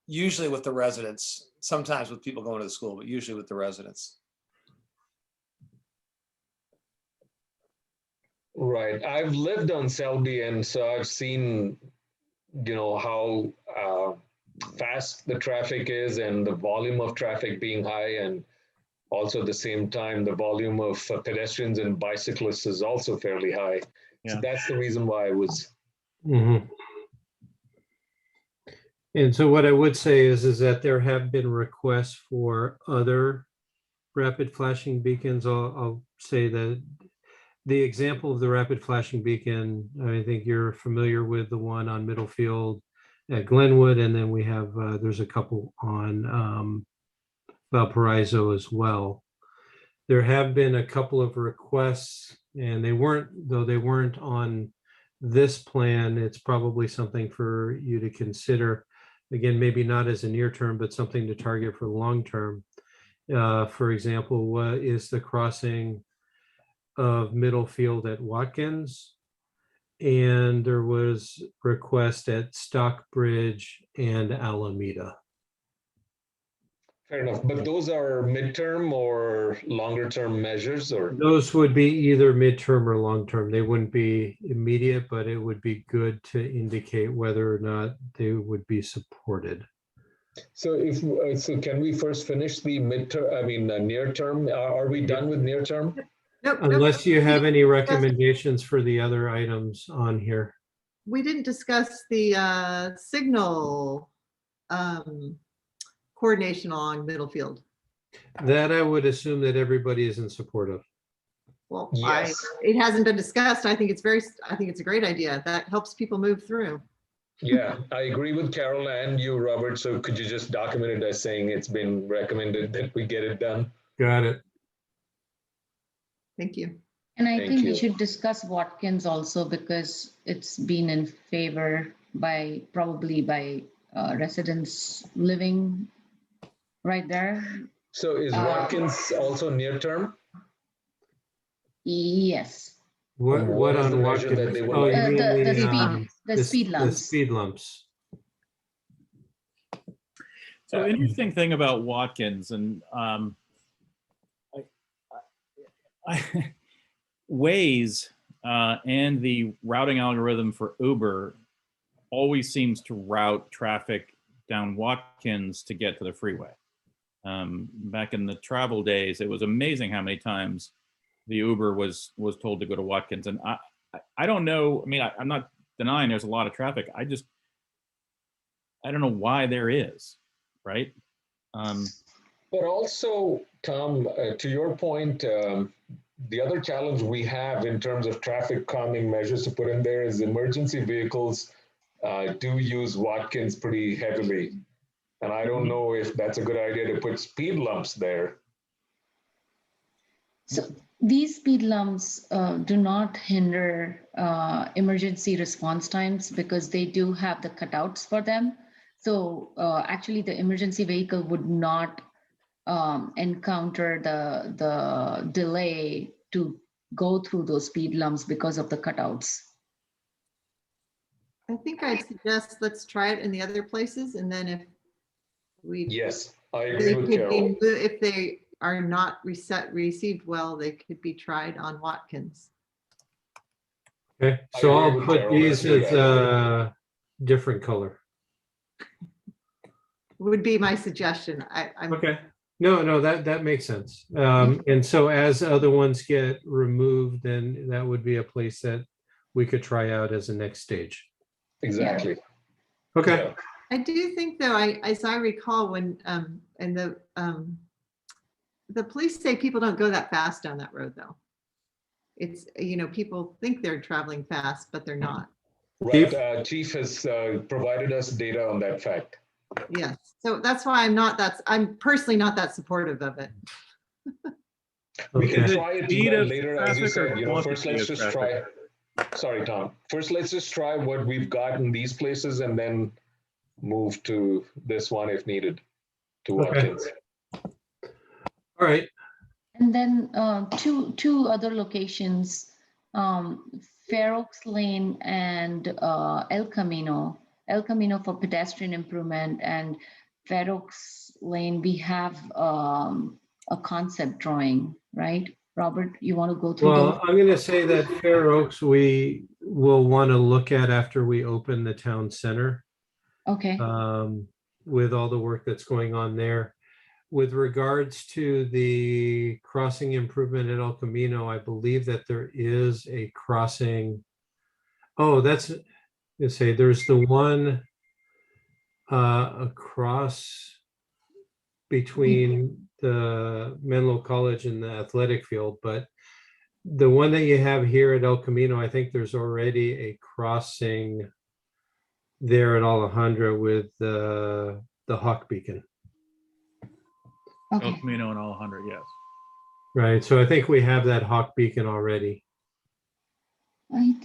usually with the residents, sometimes with people going to the school, but usually with the residents. Right. I've lived on Selby, and so I've seen, you know, how fast the traffic is and the volume of traffic being high, and also at the same time, the volume of pedestrians and bicyclists is also fairly high. Yeah. So that's the reason why I was. Mhm. And so what I would say is that there have been requests for other rapid flashing beacons. I'll say that the example of the rapid flashing beacon, I think you're familiar with the one on Middlefield at Glenwood, and then we have, there's a couple on Valparaiso as well. There have been a couple of requests, and they weren't on this plan. It's probably something for you to consider. Again, maybe not as a near term, but something to target for long term. For example, what is the crossing of Middlefield at Watkins? And there was request at Stockbridge and Alameda. Fair enough. But those are midterm or longer term measures, or? Those would be either midterm or long term. They wouldn't be immediate, but it would be good to indicate whether or not they would be supported. So so can we first finish the midterm, I mean, near term? Are we done with near term? Nope, Unless you have any recommendations for the other items on here. we didn't discuss the signal coordination along Middlefield. That I would assume that everybody is in support of. Well, Yes. it hasn't been discussed. I think it's a great idea. That helps people move through. Yeah, I agree with Carol and you, Robert. So could you just document it as saying it's been recommended that we get it done? Got it. Thank you. And I Thank think you. we should discuss Watkins also because it's been in favor probably by residents living right there. So is Watkins also near term? Yes. What What is the on measure that Watkins? they would Oh, like? you mean The speed the lumps. speed lumps. So interesting thing about Watkins, and Waze and the routing algorithm for Uber always seems to route traffic down Watkins to get to the freeway. Back in the travel days, it was amazing how many times the Uber was told to go to Watkins. And I don't know. I mean, I'm not denying there's a lot of traffic. I don't know why there is, right? But also, Tom, to your point, the other challenge we have in terms of traffic calming measures to put in there is emergency vehicles do use Watkins pretty heavily. And I don't know if that's a good idea to put speed lumps there. So these speed lumps do not hinder emergency response times because they do have the cutouts for them. So actually the emergency vehicle would not encounter the delay to go through those speed lumps because of the cutouts. I think I'd suggest let's try it in the other places, and then if we Yes, I they agree with could Carol. be, if they are not received well, they could be tried on Watkins. Okay, I so agree I'll with put Carol. these Let's as do a different color. Would be my suggestion. I'm Okay. No, that makes sense. And so as other ones get removed, then that would be a place that we could try out as a next stage. Exactly. Okay. Yeah. I do think though, as I recall when, and the police say people don't go that fast down that road though. It's, people think they're traveling fast, but they're not. Right. Chief has provided us data on that fact. Yes. So that's why I'm personally not that supportive of it. We can Okay. try it Speed of later, as you traffic or said, first quantity let's of just traffic? try. Sorry, Tom. First, let's just try what we've got in these places and then move to this one if needed, to Okay. Watkins. All right. And then two other locations, Fair Oaks Lane and El Camino for pedestrian improvement, and Fair Oaks Lane, we have a concept drawing, right? Robert, you want to go through those? Well, I'm going to say that Fair Oaks, we will want to look at after we open the town center, Okay. with all the work that's going on there. With regards to the crossing improvement at El Camino, I believe that there is a crossing. Oh, that's, let's say there's the one across between the Menlo College and the athletic field, but the one that you have here at El Camino, I think there's already a crossing there at Alejandra with the hawk beacon. El Okay. Camino and Alejandra, yes. Right, so I think we have that hawk beacon already.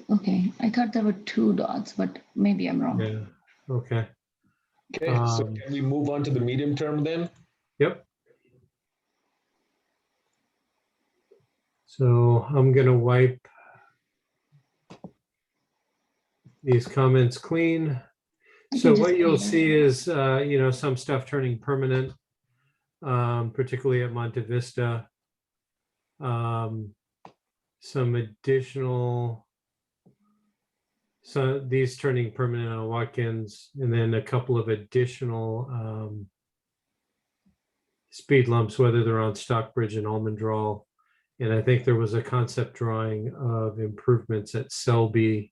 Okay. I thought there were two dots, but maybe I'm wrong. Yeah, okay. Okay, so can we move on to the medium term then? Yep. So I'm gonna wipe these comments clean. So what you'll see is, some stuff turning permanent, particularly at Monte Vista. Some additional, so these turning permanent on Watkins, and then a couple of additional speed lumps, whether they're on Stockbridge and Almondral. And I think there was a concept drawing of improvements at Selby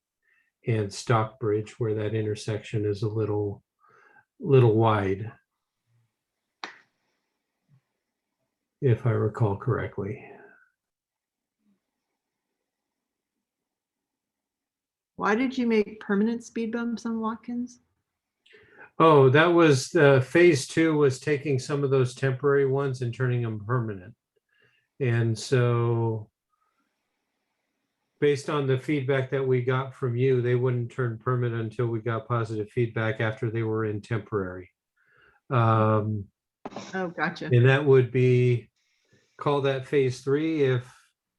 and Stockbridge, where that intersection is a little wide, if I recall correctly. Why did you make permanent speed bumps on Watkins? Oh, that was phase 2 was taking some of those temporary ones and turning them permanent. And so based on the feedback that we got from you, they wouldn't turn permanent until we got positive feedback after they were in temporary. Oh, gotcha. And that would be, call that phase 3. If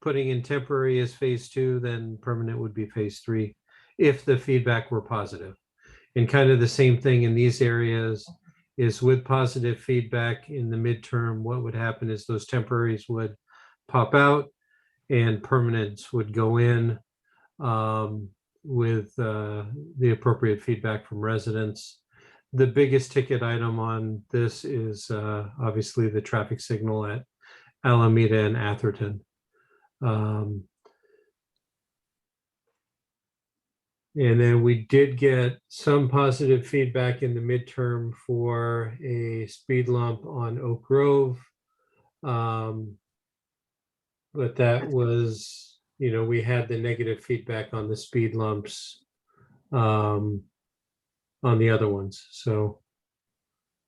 putting in temporary is phase 2, then permanent would be phase 3, if the feedback were positive. And kind of the same thing in these areas is with positive feedback in the midterm, what would happen is those temporaries would pop out and permanents would go in with the appropriate feedback from residents. The biggest ticket item on this is obviously the traffic signal at Alameda and Atherton. And then we did get some positive feedback in the midterm for a speed lump on Oak Grove. But that was, we had the negative feedback on the speed lumps on the other ones. So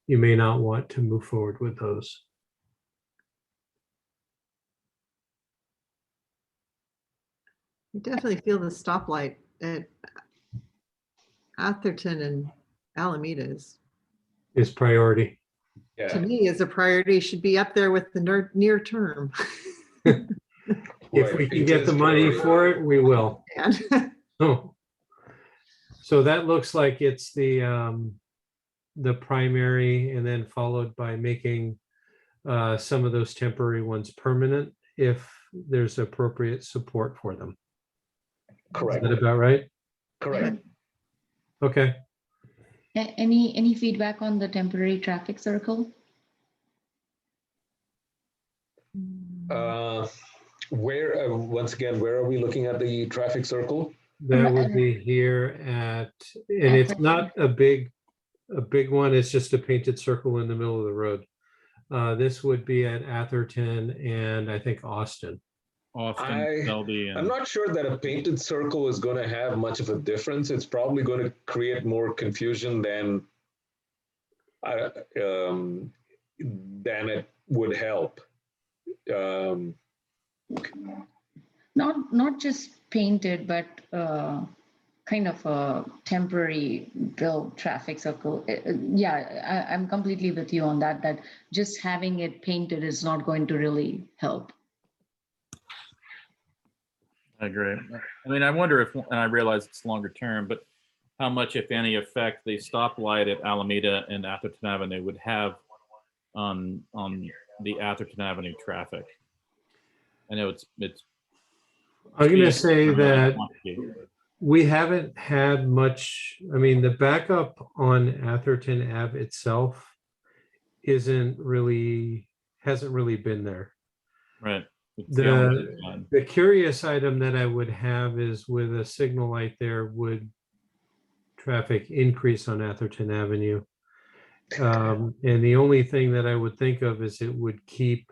you may not want to move forward with those. You definitely feel the stoplight at Atherton and Alameda Is priority. to Yeah. me is a priority, should be up there with the near term. If we can get the money for it, we will. And So that looks like it's the primary, and then followed by making some of those temporary ones permanent if there's appropriate support for them. Correct. Is that about right? Correct. Okay. Any feedback on the temporary traffic circle? Where, once again, where are we looking at the traffic circle? That would be here at, and it's not a big one. It's just a painted circle in the middle of the road. This would be at Atherton and I think Austin. Austin, Selby, I'm and not sure that a painted circle is going to have much of a difference. It's probably going to create more confusion than it would help. Not just painted, but kind of a temporary built traffic circle. Yeah, I'm completely with you on that, that just having it painted is not going to really help. I agree. I mean, I wonder if, and I realize it's longer term, but how much, if any, effect the stoplight at Alameda and Atherton Avenue would have on the Atherton Avenue traffic. I know it's. I'm going to say that we haven't had much. I mean, the backup on Atherton Ave itself hasn't really been there. Right. The curious item that I would have is with a signal light there, would traffic increase on Atherton Avenue? And the only thing that I would think of is it would keep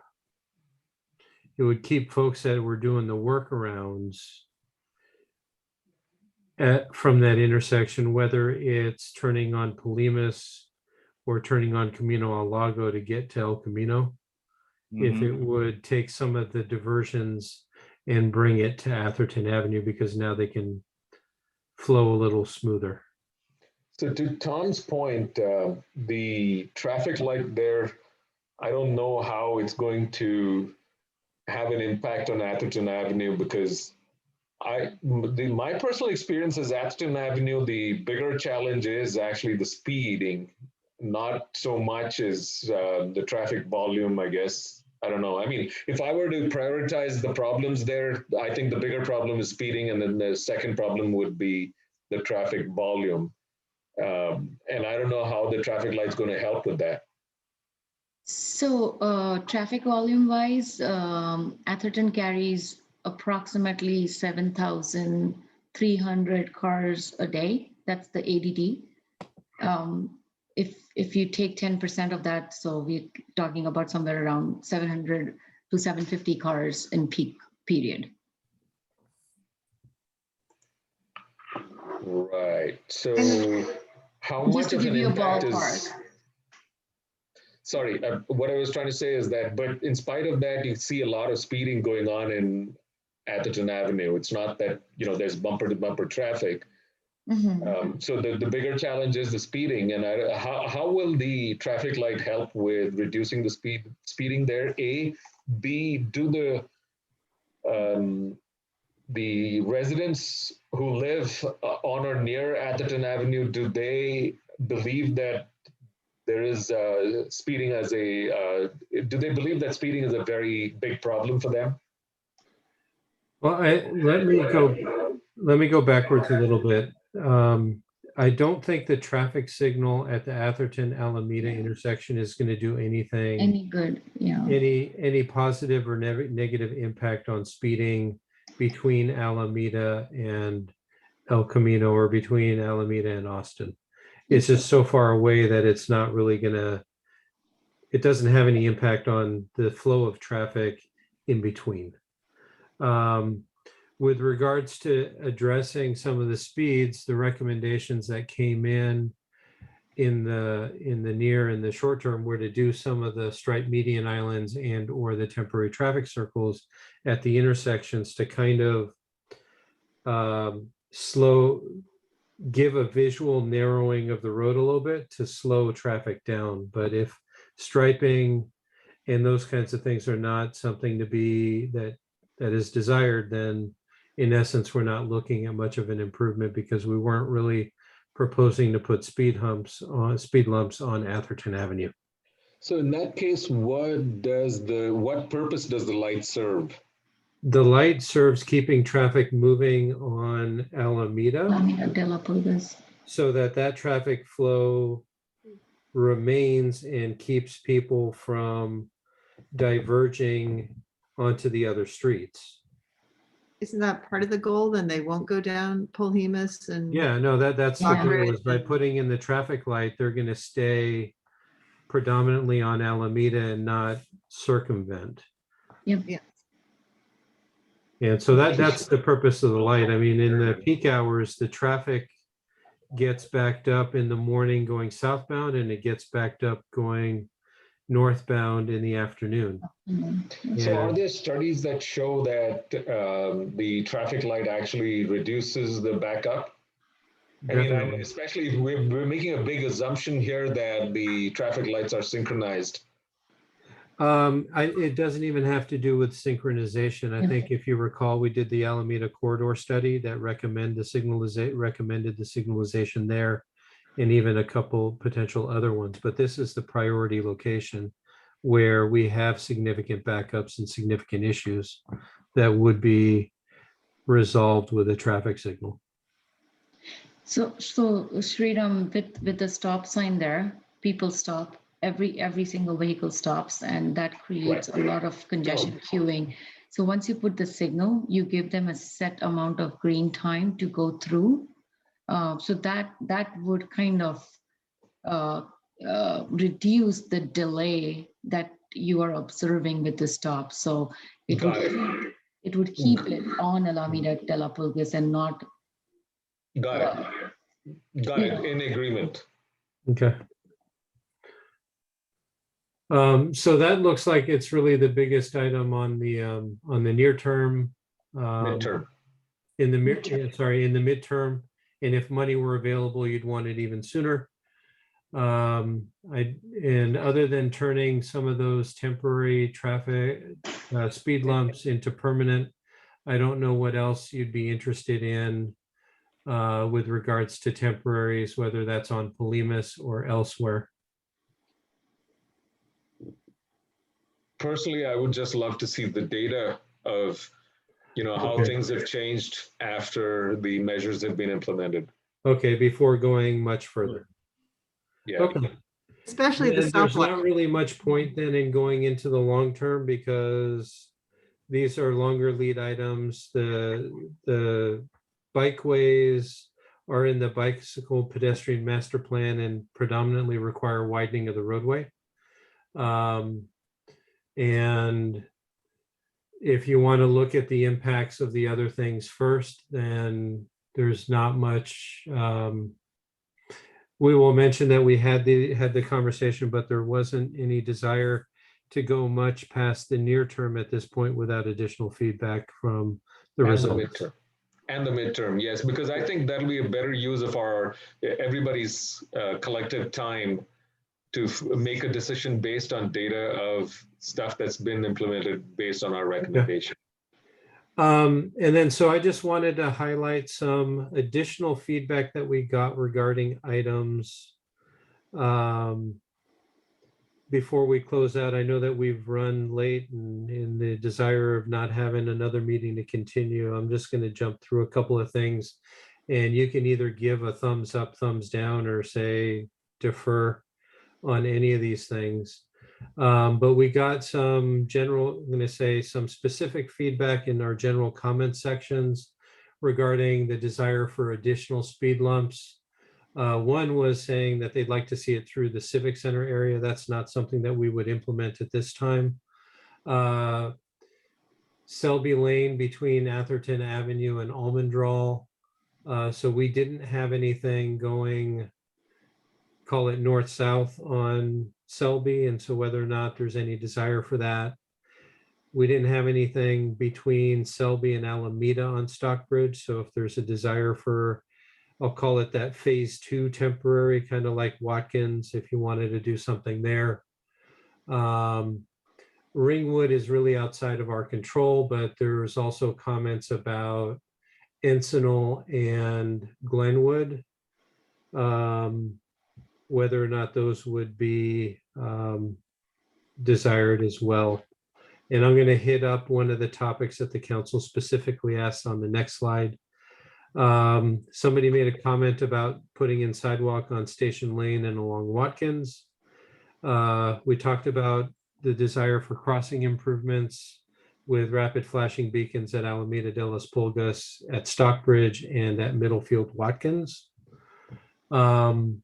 folks that were doing the workarounds from that intersection, whether it's turning on Polimas or turning on Camino al Lago to get to El Camino. If it would take some of the diversions and bring it to Atherton Avenue, because now they can flow a little smoother. So to Tom's point, the traffic light there, I don't know how it's going to have an impact on Atherton Avenue, because my personal experience is Atherton Avenue, the bigger challenge is actually the speeding, not so much as the traffic volume, I guess. I don't know. I mean, if I were to prioritize the problems there, I think the bigger problem is speeding, and then the second problem would be the traffic volume. And I don't know how the traffic light's going to help with that. So traffic volume wise, Atherton carries approximately 7,300 cars a day. That's the ADD. If you take 10% of that, so we're talking about somewhere around 700 to 750 cars in peak period. Right. So how Just much to of give an you a impact ballpark. is... Sorry, what I was trying to say is that, but in spite of that, you see a lot of speeding going on in Atherton Avenue. It's not that, there's bumper to bumper traffic. So the bigger challenge is the speeding, and how will the traffic light help with reducing the speeding there? A, B, do the residents who live on or near Atherton Avenue, do they believe that there is speeding as do they believe that speeding is a very big problem for them? Well, let me go backwards a little bit. I don't think the traffic signal at the Atherton Alameda intersection is going to do anything, Any good, yeah. any positive or negative impact on speeding between Alameda and El Camino or between Alameda and Austin. It's just so far away that it's not really it doesn't have any impact on the flow of traffic in between. With regards to addressing some of the speeds, the recommendations that came in the near and the short term were to do some of the stripe median islands and or the temporary traffic circles at the intersections to kind of give a visual narrowing of the road a little bit to slow traffic down. But if striping and those kinds of things are not something to be that is desired, then in essence, we're not looking at much of an improvement because we weren't really proposing to put speed lumps on Atherton Avenue. So in that case, what purpose does the light serve? The light serves keeping traffic moving on Alameda so that traffic flow remains and keeps people from diverging onto the other streets. Isn't that part of the goal? Then they won't go down Polhemus and. Yeah, no, that's the goal, Margaret is by putting in the traffic light, they're going to stay predominantly on Alameda and not circumvent. Yep. Yeah. And so that's the purpose of the light. I mean, in the peak hours, the traffic gets backed up in the morning going southbound, and it gets backed up going northbound in the afternoon. So are there studies that show that the traffic light actually reduces the backup? I mean, Definitely. especially if we're making a big assumption here that the traffic lights are synchronized. It doesn't even have to do with synchronization. I think if you recall, we did the Alameda corridor study that recommended the signalization there, and even a couple potential other ones. But this is the priority location where we have significant backups and significant issues that would be resolved with a traffic signal. So Sriram, with the stop sign there, people stop. Every single vehicle stops, and that creates a lot of congestion queuing. So once you put the signal, you give them a set amount of green time to go through. So that would kind of reduce the delay that you are observing with the stop. So it would keep it on Alameda de la Pulgas and not. Got it. In agreement. Okay. So that looks like it's really the biggest item on the near term. Midterm. In the midterm, and if money were available, you'd want it even sooner. And other than turning some of those temporary traffic speed lumps into permanent, I don't know what else you'd be interested in with regards to temporaries, whether that's on Polhemus or elsewhere. Personally, I would just love to see the data of, how things have changed after the measures have been implemented. Okay, before going much further. Yeah. Okay. Especially the And there's stoplight. not really much point then in going into the long term because these are longer lead items. The bikeways are in the bicycle pedestrian master plan and predominantly require widening of the roadway. And if you want to look at the impacts of the other things first, then there's not much. We will mention that we had the conversation, but there wasn't any desire to go much past the near term at this point without additional feedback from the results. And the midterm, yes, because I think that'll be a better use of everybody's collective time to make a decision based on data of stuff that's been implemented based on our recommendation. And then, so I just wanted to highlight some additional feedback that we got regarding items before we close out. I know that we've run late and in the desire of not having another meeting to continue, I'm just going to jump through a couple of things, and you can either give a thumbs up, thumbs down, or say defer on any of these things. But we got some general, I'm going to say some specific feedback in our general comment sections regarding the desire for additional speed lumps. One was saying that they'd like to see it through the Civic Center area. That's not something that we would implement at this time. Selby Lane between Atherton Avenue and Almondral. So we didn't have anything going, call it north-south on Selby, and so whether or not there's any desire for that. We didn't have anything between Selby and Alameda on Stockbridge, so if there's a desire for, I'll call it that phase 2 temporary, kind of like Watkins, if you wanted to do something there. Ringwood is really outside of our control, but there's also comments about Encinal and Glenwood, whether or not those would be desired as well. And I'm going to hit up one of the topics that the council specifically asked on the next slide. Somebody made a comment about putting in sidewalk on Station Lane and along Watkins. We talked about the desire for crossing improvements with rapid flashing beacons at Alameda de las Pulgas, at Stockbridge, and at Middlefield Watkins. Then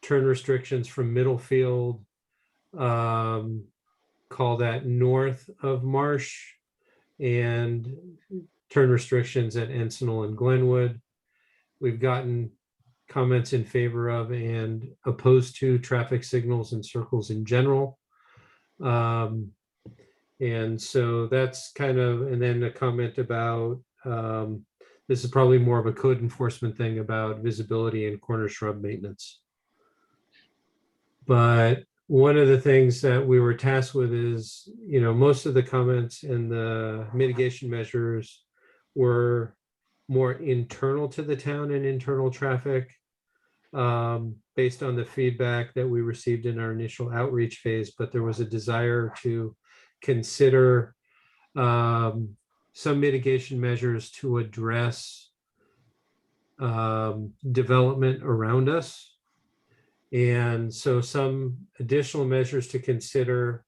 turn restrictions from Middlefield, call that north of Marsh, and turn restrictions at Encinal and Glenwood. We've gotten comments in favor of and opposed to traffic signals and circles in general. And so that's kind of, and then a comment about, this is probably more of a code enforcement thing about visibility and corner shrub maintenance. But one of the things that we were tasked with is, you know, most of the comments and the mitigation measures were more internal to the town and internal traffic, based on the feedback that we received in our initial outreach phase. But there was a desire to consider some mitigation measures to address development around us. And so some additional measures to consider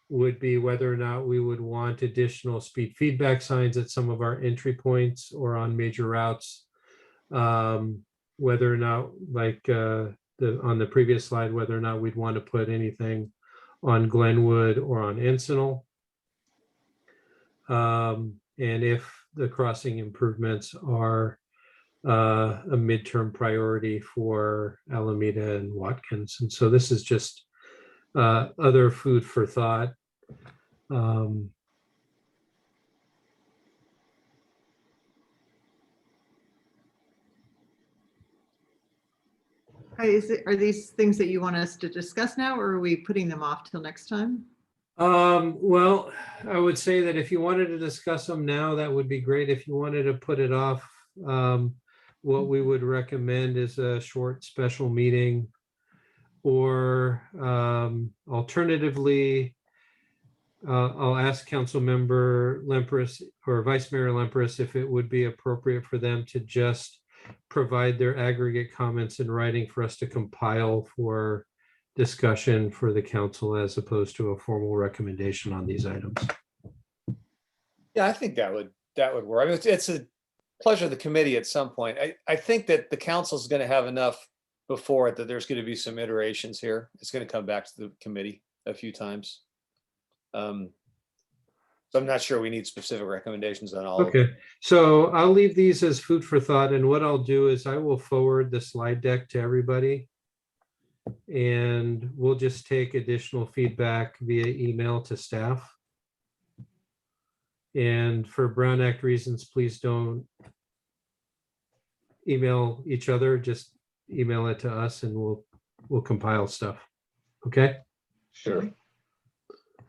would be whether or not we would want additional speed feedback signs at some of our entry points or on major routes. Whether or not, like on the previous slide, whether or not we'd want to put anything on Glenwood or on Encinal. And if the crossing improvements are a midterm priority for Alameda and Watkins. And so this is just other food for thought. Are these things that you want us to discuss now, or are we putting them off till next time? Well, I would say that if you wanted to discuss them now, that would be great. If you wanted to put it off, what we would recommend is a short special meeting, or alternatively, I'll ask Council Member Lemprus or Vice Mayor Lemprus if it would be appropriate for them to just provide their aggregate comments in writing for us to compile for discussion for the council, as opposed to a formal recommendation on these items. Yeah, I think that would work. I mean, it's a pleasure of the committee at some point. I think that the council is going to have enough before it that there's going to be some iterations here. It's going to come back to the committee a few times. So I'm not sure we need specific recommendations on all of them. Okay, so I'll leave these as food for thought, and what I'll do is I will forward the slide deck to everybody, and we'll just take additional feedback via email to staff. And for Brown Act reasons, please don't email each other, just email it to us and we'll compile stuff. Okay? Sure.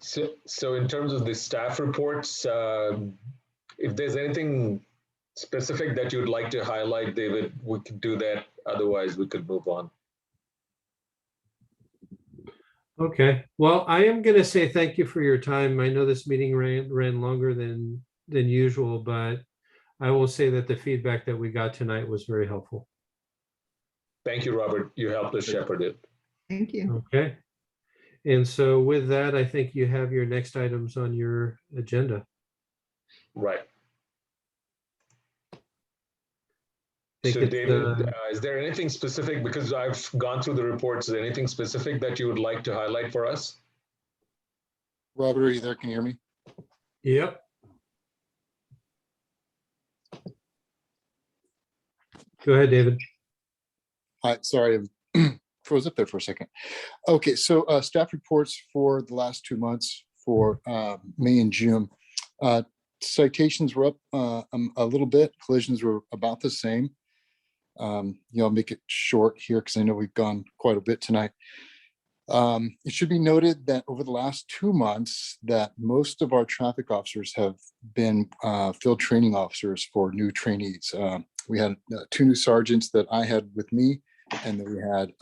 So in terms of the staff reports, if there's anything specific that you'd like to highlight, David, we could do that. Otherwise, we could move on. Okay. Well, I am going to say thank you for your time. I know this meeting ran longer than usual, but I will say that the feedback that we got tonight was very helpful. Thank you, Robert. You helped us shepherd it. Thank you. Okay. And so with that, I think you have your next items on your agenda. Right. think So it's, David, is there anything specific, because I've gone through the reports, is there anything specific that you would like to highlight for us? Robert, are you there? Can you hear me? Yep. Go ahead, David. Hi, sorry, I froze up there for a second. Okay, so staff reports for the last 2 months for May and June. Citations were up a little bit. Collisions were about the same. I'll make it short here because I know we've gone quite a bit tonight. It should be noted that over the last 2 months that most of our traffic officers have been field training officers for new trainees. We had 2 new sergeants that I had with me, and then we had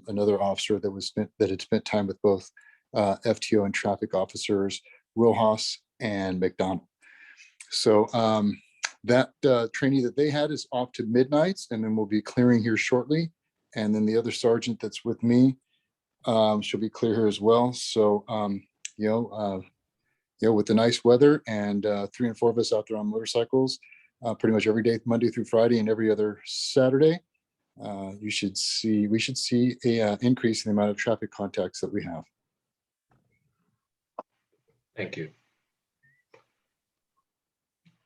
another officer that had spent time with both FTO and traffic officers, Rojas and McDonald. So that trainee that they had is off to midnights, and then we'll be clearing here shortly. And then the other sergeant that's with me, she'll be clear here as well. So, with the nice weather and 3 and 4 of us out there on motorcycles, pretty much every day, Monday through Friday and every other Saturday, we should see a increase in the amount of traffic contacts that we have. Thank you.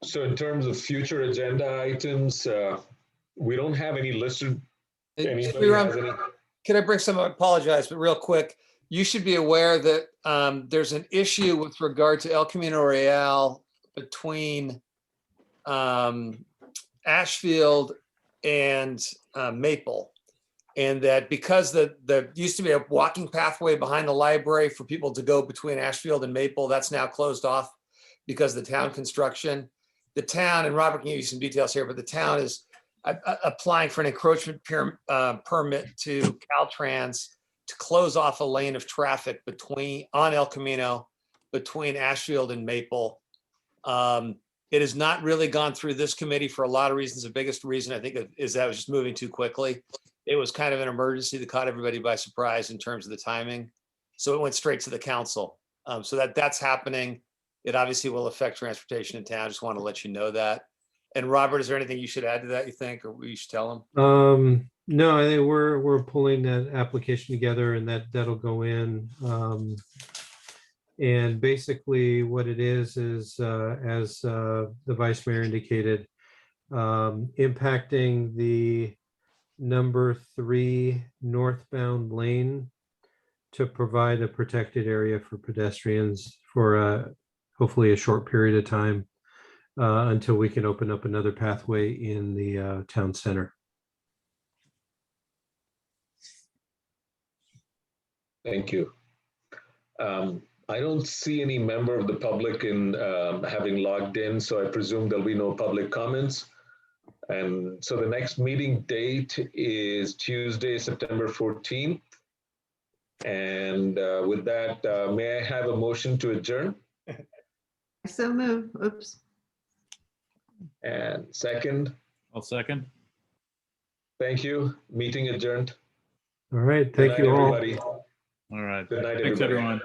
So in terms of future agenda items, we don't have any listed. Anybody has any? Can I bring some, I apologize, but real quick, you should be aware that there's an issue with regard to El Camino Real between Ashfield and Maple. And that because there used to be a walking pathway behind the library for people to go between Ashfield and Maple, that's now closed off because of the town construction. The town, and Robert can give you some details here, but the town is applying for an encroachment permit to Caltrans to close off a lane of traffic on El Camino between Ashfield and Maple. It has not really gone through this committee for a lot of reasons. The biggest reason I think is that it was just moving too quickly. It was kind of an emergency that caught everybody by surprise in terms of the timing. So it went straight to the council. So that's happening. It obviously will affect transportation in town. I just want to let you know that. And Robert, is there anything you should add to that, you think, or we should tell them? No, I think we're pulling that application together, and that'll go in. And basically what it is as the vice mayor indicated, impacting the number 3 northbound lane to provide a protected area for pedestrians for hopefully a short period of time until we can open up another pathway in the town center. Thank you. I don't see any member of the public in having logged in, so I presume there'll be no public comments. And so the next meeting date is Tuesday, September 14th. And with that, may I have a motion to adjourn? So move. Oops. And second? I'll second. Thank you. Meeting adjourned. All right. Good Thank night, you all. everybody. All right. Good night, Thanks, everybody. everyone.